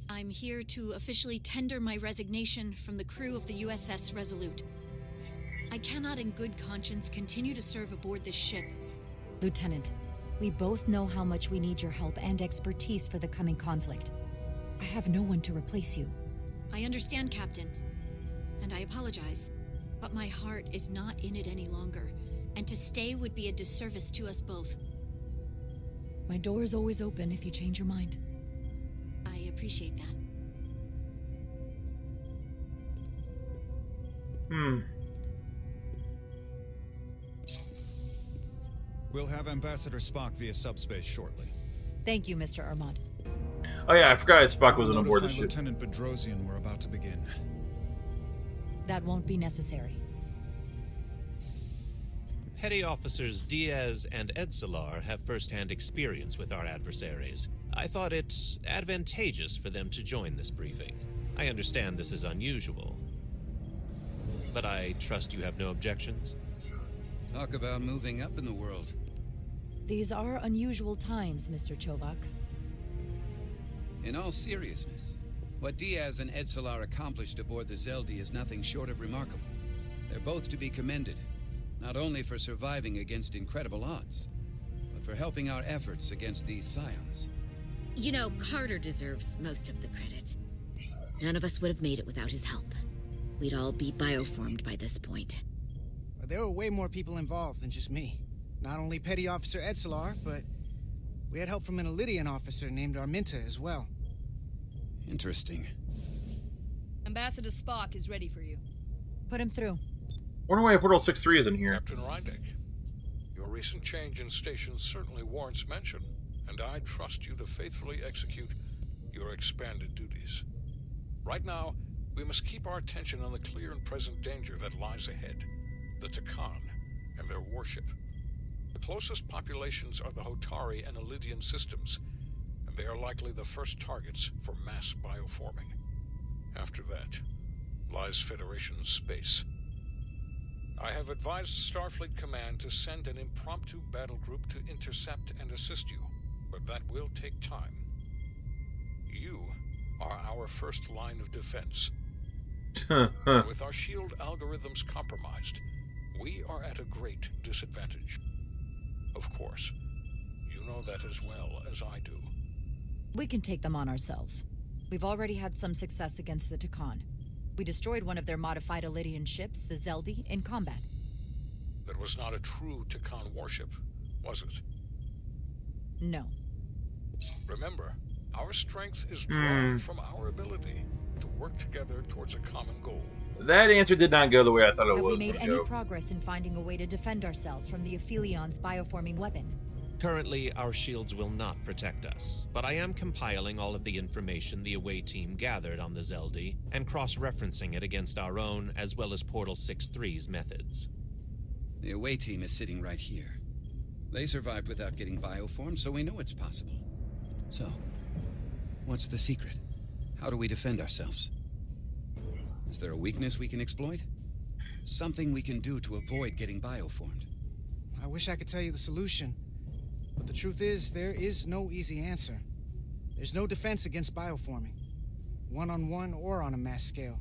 [SPEAKER 10] I'm here to officially tender my resignation from the crew of the USS Resolute. I cannot in good conscience continue to serve aboard this ship.
[SPEAKER 9] Lieutenant, we both know how much we need your help and expertise for the coming conflict. I have no one to replace you.
[SPEAKER 10] I understand, Captain, and I apologize, but my heart is not in it any longer, and to stay would be a disservice to us both.
[SPEAKER 9] My door is always open if you change your mind.
[SPEAKER 10] I appreciate that.
[SPEAKER 16] We'll have Ambassador Spock via subspace shortly.
[SPEAKER 9] Thank you, Mr. Ermot.
[SPEAKER 1] Oh yeah, I forgot Spock wasn't on board the ship.
[SPEAKER 16] Lieutenant Bedrosian, we're about to begin.
[SPEAKER 9] That won't be necessary.
[SPEAKER 23] Petty Officers Diaz and Edsalar have first-hand experience with our adversaries. I thought it advantageous for them to join this briefing. I understand this is unusual, but I trust you have no objections?
[SPEAKER 7] Talk about moving up in the world.
[SPEAKER 9] These are unusual times, Mr. Chovak.
[SPEAKER 7] In all seriousness, what Diaz and Edsalar accomplished aboard the Zeldi is nothing short of remarkable. They're both to be commended, not only for surviving against incredible odds, but for helping our efforts against these scions.
[SPEAKER 4] You know, Carter deserves most of the credit. None of us would have made it without his help. We'd all be bioformed by this point.
[SPEAKER 2] There were way more people involved than just me. Not only Petty Officer Edsalar, but we had help from an Elydian officer named Arminta as well.
[SPEAKER 7] Interesting.
[SPEAKER 10] Ambassador Spock is ready for you.
[SPEAKER 9] Put him through.
[SPEAKER 1] Wonder why Portal 6-3 isn't here.
[SPEAKER 5] Captain Rydek, your recent change in station certainly warrants mention, and I trust you to faithfully execute your expanded duties. Right now, we must keep our attention on the clear and present danger that lies ahead, the Takan and their warship. The closest populations are the Hotari and Elydian systems, and they are likely the first targets for mass bioforming. After that lies Federation space. I have advised Starfleet Command to send an impromptu battle group to intercept and assist you, but that will take time. You are our first line of defense. With our shield algorithms compromised, we are at a great disadvantage. Of course, you know that as well as I do.
[SPEAKER 9] We can take them on ourselves. We've already had some success against the Takan. We destroyed one of their modified Elydian ships, the Zeldi, in combat.
[SPEAKER 5] That was not a true Takan warship, was it?
[SPEAKER 9] No.
[SPEAKER 5] Remember, our strength is drawn from our ability to work together towards a common goal.
[SPEAKER 1] That answer did not go the way I thought it
[SPEAKER 9] Have
[SPEAKER 1] was.
[SPEAKER 9] we made any progress in finding a way to defend ourselves from the Aphilion's bioforming weapon?
[SPEAKER 23] Currently, our shields will not protect us, but I am compiling all of the information the away team gathered on the Zeldi and cross-referencing it against our own as well as Portal 6-3's methods.
[SPEAKER 7] The away team is sitting right here. They survived without getting bioformed, so we know it's possible. So, what's the secret? How do we defend ourselves? Is there a weakness we can exploit? Something we can do to avoid getting bioformed?
[SPEAKER 2] I wish I could tell you the solution. But the truth is, there is no easy answer. There's no defense against bioforming. One-on-one or on a mass scale.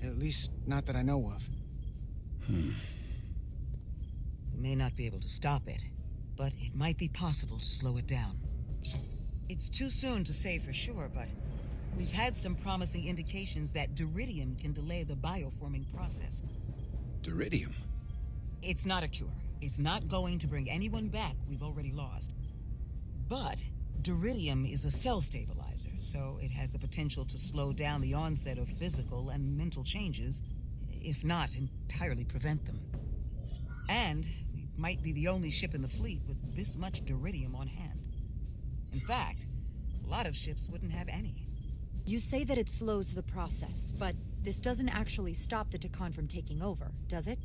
[SPEAKER 2] At least, not that I know of.
[SPEAKER 14] We may not be able to stop it, but it might be possible to slow it down. It's too soon to say for sure, but we've had some promising indications that Duridium can delay the bioforming process.
[SPEAKER 7] Duridium?
[SPEAKER 14] It's not a cure. It's not going to bring anyone back we've already lost. But Duridium is a cell stabilizer, so it has the potential to slow down the onset of physical and mental changes, if not entirely prevent them. And we might be the only ship in the fleet with this much Duridium on hand. In fact, a lot of ships wouldn't have any.
[SPEAKER 9] You say that it slows the process, but this doesn't actually stop the Takan from taking over, does it?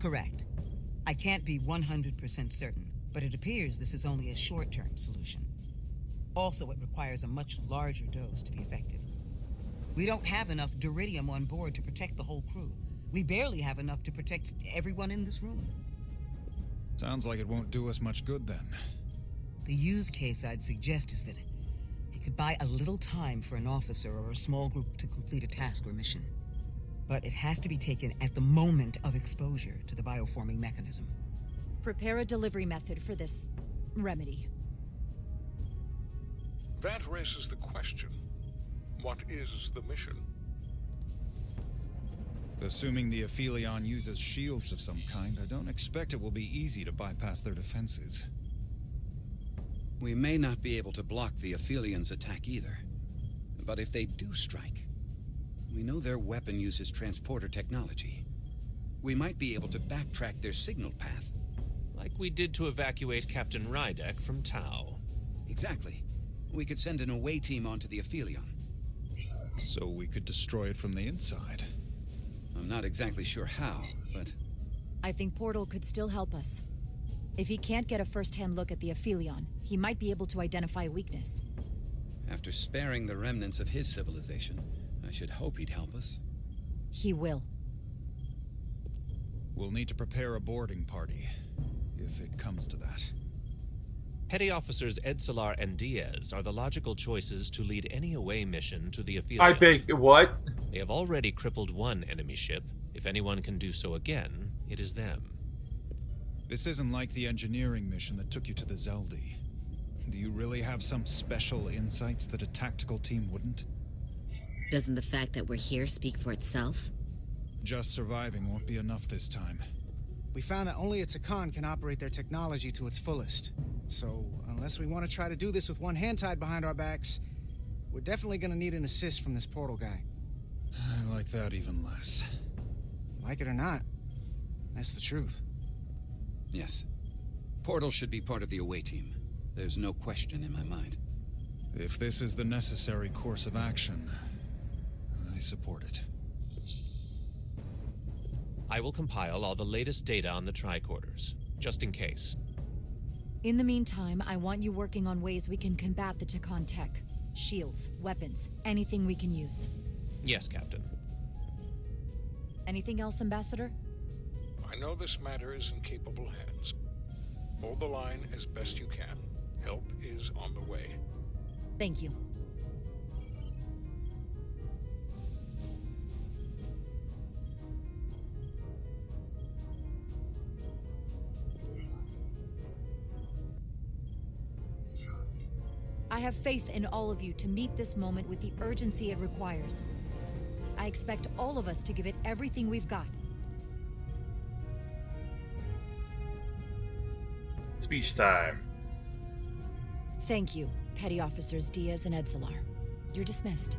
[SPEAKER 14] Correct. I can't be 100% certain, but it appears this is only a short-term solution. Also, it requires a much larger dose to be effective. We don't have enough Duridium on board to protect the whole crew. We barely have enough to protect everyone in this room.
[SPEAKER 16] Sounds like it won't do us much good then.
[SPEAKER 14] The use case I'd suggest is that it could buy a little time for an officer or a small group to complete a task or mission. But it has to be taken at the moment of exposure to the bioforming mechanism.
[SPEAKER 9] Prepare a delivery method for this remedy.
[SPEAKER 5] That raises the question, what is the mission?
[SPEAKER 16] Assuming the Aphelion uses shields of some kind, I don't expect it will be easy to bypass their defenses.
[SPEAKER 7] We may not be able to block the Aphelions' attack either. But if they do strike, we know their weapon uses transporter technology. We might be able to backtrack their signal path.
[SPEAKER 23] Like we did to evacuate Captain Rydek from Tau.
[SPEAKER 7] Exactly. We could send an away team onto the Aphelion.
[SPEAKER 16] So we could destroy it from the inside.
[SPEAKER 7] I'm not exactly sure how, but
[SPEAKER 9] I think Portal could still help us. If he can't get a first-hand look at the Aphelion, he might be able to identify a weakness.
[SPEAKER 7] After sparing the remnants of his civilization, I should hope he'd help us.
[SPEAKER 9] He will.
[SPEAKER 16] We'll need to prepare a boarding party, if it comes to that.
[SPEAKER 23] Petty Officers Edsalar and Diaz are the logical choices to lead any away mission to the Aphelion.
[SPEAKER 1] I beg what?
[SPEAKER 23] They have already crippled one enemy ship. If anyone can do so again, it is them.
[SPEAKER 16] This isn't like the engineering mission that took you to the Zeldi. Do you really have some special insights that a tactical team wouldn't?
[SPEAKER 4] Doesn't the fact that we're here speak for itself?
[SPEAKER 16] Just surviving won't be enough this time.
[SPEAKER 2] We found that only a Takan can operate their technology to its fullest. So, unless we want to try to do this with one hand tied behind our backs, we're definitely going to need an assist from this portal guy.
[SPEAKER 16] I like that even less.
[SPEAKER 2] Like it or not, that's the truth.
[SPEAKER 7] Yes. Portal should be part of the away team. There's no question in my mind.
[SPEAKER 16] If this is the necessary course of action, I support it.
[SPEAKER 23] I will compile all the latest data on the tricorders, just in case.
[SPEAKER 9] In the meantime, I want you working on ways we can combat the Takan tech. Shields, weapons, anything we can use.
[SPEAKER 23] Yes, Captain.
[SPEAKER 9] Anything else, Ambassador?
[SPEAKER 5] I know this matter is in capable hands. Hold the line as best you can. Help is on the way.
[SPEAKER 9] Thank you. I have faith in all of you to meet this moment with the urgency it requires. I expect all of us to give it everything we've got.
[SPEAKER 1] Speech time.
[SPEAKER 9] Thank you, Petty Officers Diaz and Edsalar. You're dismissed.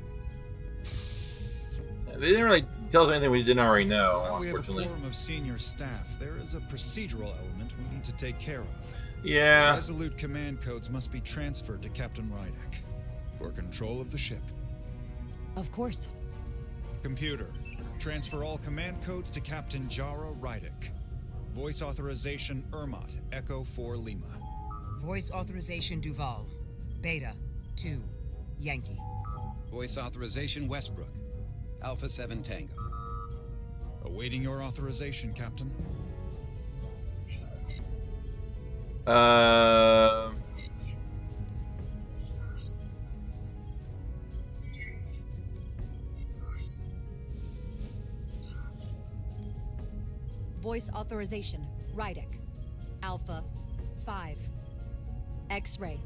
[SPEAKER 1] They didn't really tell us anything we didn't already know,
[SPEAKER 16] While we have a
[SPEAKER 1] unfortunately.
[SPEAKER 16] quorum of senior staff, there is a procedural element we need to take care of.
[SPEAKER 1] Yeah.
[SPEAKER 16] The Resolute command codes must be transferred to Captain Rydek for control of the ship.
[SPEAKER 9] Of course.
[SPEAKER 16] Computer, transfer all command codes to Captain Jara Rydek. Voice authorization Ermot, Echo 4 Lima.
[SPEAKER 14] Voice authorization Duval. Beta 2 Yankee.
[SPEAKER 7] Voice authorization Westbrook. Alpha 7 Tango.
[SPEAKER 16] Awaiting your authorization, Captain.
[SPEAKER 9] Voice authorization, Rydek. Alpha 5. X-ray.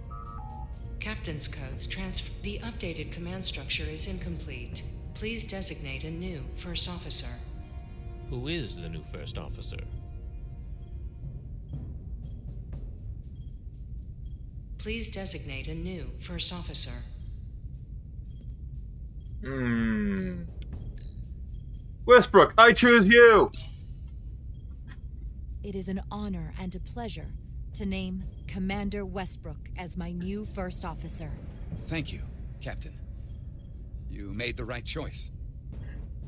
[SPEAKER 6] Captain's codes transfer. The updated command structure is incomplete. Please designate a new first officer.
[SPEAKER 23] Who is the new first officer?
[SPEAKER 6] Please designate a new first officer.
[SPEAKER 1] Westbrook, I choose you!
[SPEAKER 9] It is an honor and a pleasure to name Commander Westbrook as my new first officer.
[SPEAKER 7] Thank you, Captain. You made the right choice.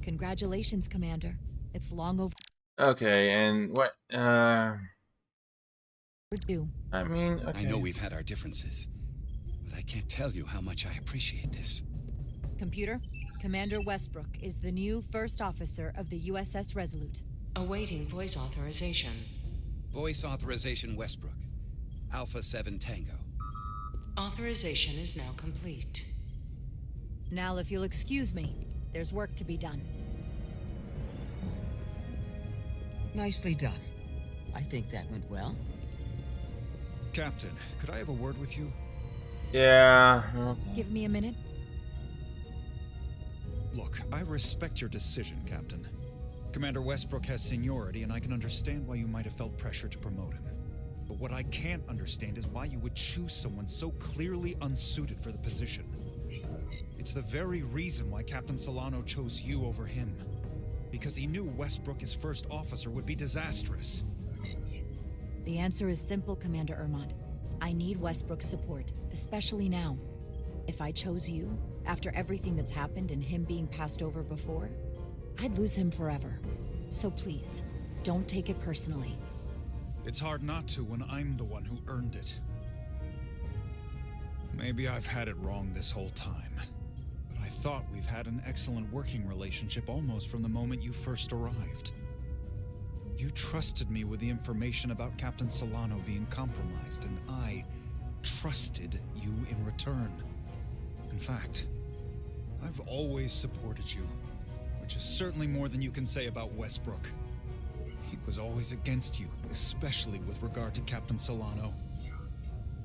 [SPEAKER 9] Congratulations, Commander. It's long overdue.
[SPEAKER 1] Okay, and what, I mean, okay.
[SPEAKER 7] I know we've had our differences, but I can't tell you how much I appreciate this.
[SPEAKER 9] Computer, Commander Westbrook is the new first officer of the USS Resolute.
[SPEAKER 6] Awaiting voice authorization.
[SPEAKER 7] Voice authorization Westbrook. Alpha 7 Tango.
[SPEAKER 6] Authorization is now complete.
[SPEAKER 9] Now, if you'll excuse me, there's work to be done.
[SPEAKER 14] Nicely done. I think that went well.
[SPEAKER 16] Captain, could I have a word with you?
[SPEAKER 1] Yeah.
[SPEAKER 9] Give me a minute.
[SPEAKER 16] Look, I respect your decision, Captain. Commander Westbrook has seniority, and I can understand why you might have felt pressure to promote him. But what I can't understand is why you would choose someone so clearly unsuited for the position. It's the very reason why Captain Solano chose you over him. Because he knew Westbrook as first officer would be disastrous.
[SPEAKER 9] The answer is simple, Commander Ermont. I need Westbrook's support, especially now. If I chose you, after everything that's happened and him being passed over before, I'd lose him forever. So please, Don't take it personally.
[SPEAKER 16] It's hard not to when I'm the one who earned it. Maybe I've had it wrong this whole time, but I thought we've had an excellent working relationship almost from the moment you first arrived. You trusted me with the information about Captain Solano being compromised, and I trusted you in return. In fact, I've always supported you, which is certainly more than you can say about Westbrook. He was always against you, especially with regard to Captain Solano.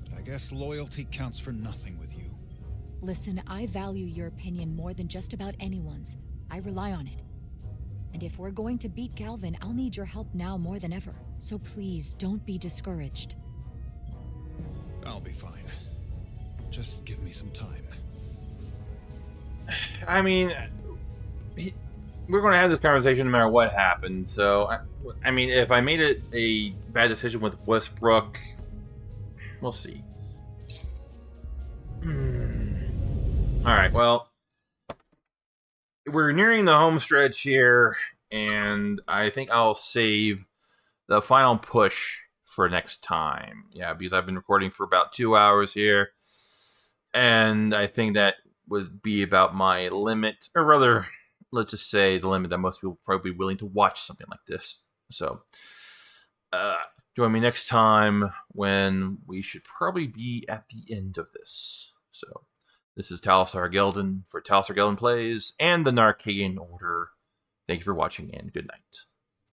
[SPEAKER 16] But I guess loyalty counts for nothing with you.
[SPEAKER 9] Listen, I value your opinion more than just about anyone's. I rely on it. And if we're going to beat Galvin, I'll need your help now more than ever. So please, don't be discouraged.
[SPEAKER 16] I'll be fine. Just give me some time.
[SPEAKER 1] I mean, we're going to have this conversation no matter what happens. So, I mean, if I made it a bad decision with Westbrook, we'll see. Alright, well, we're nearing the home stretch here, and I think I'll save the final push for next time. Yeah, because I've been recording for about 2 hours here, and I think that would be about my limit, or rather, let's just say the limit that most people would probably be willing to watch something like this. So, join me next time when we should probably be at the end of this. So, this is Talsar Gelden for Talsar Gelden Plays and the Narcaean Order. Thank you for watching, and good night.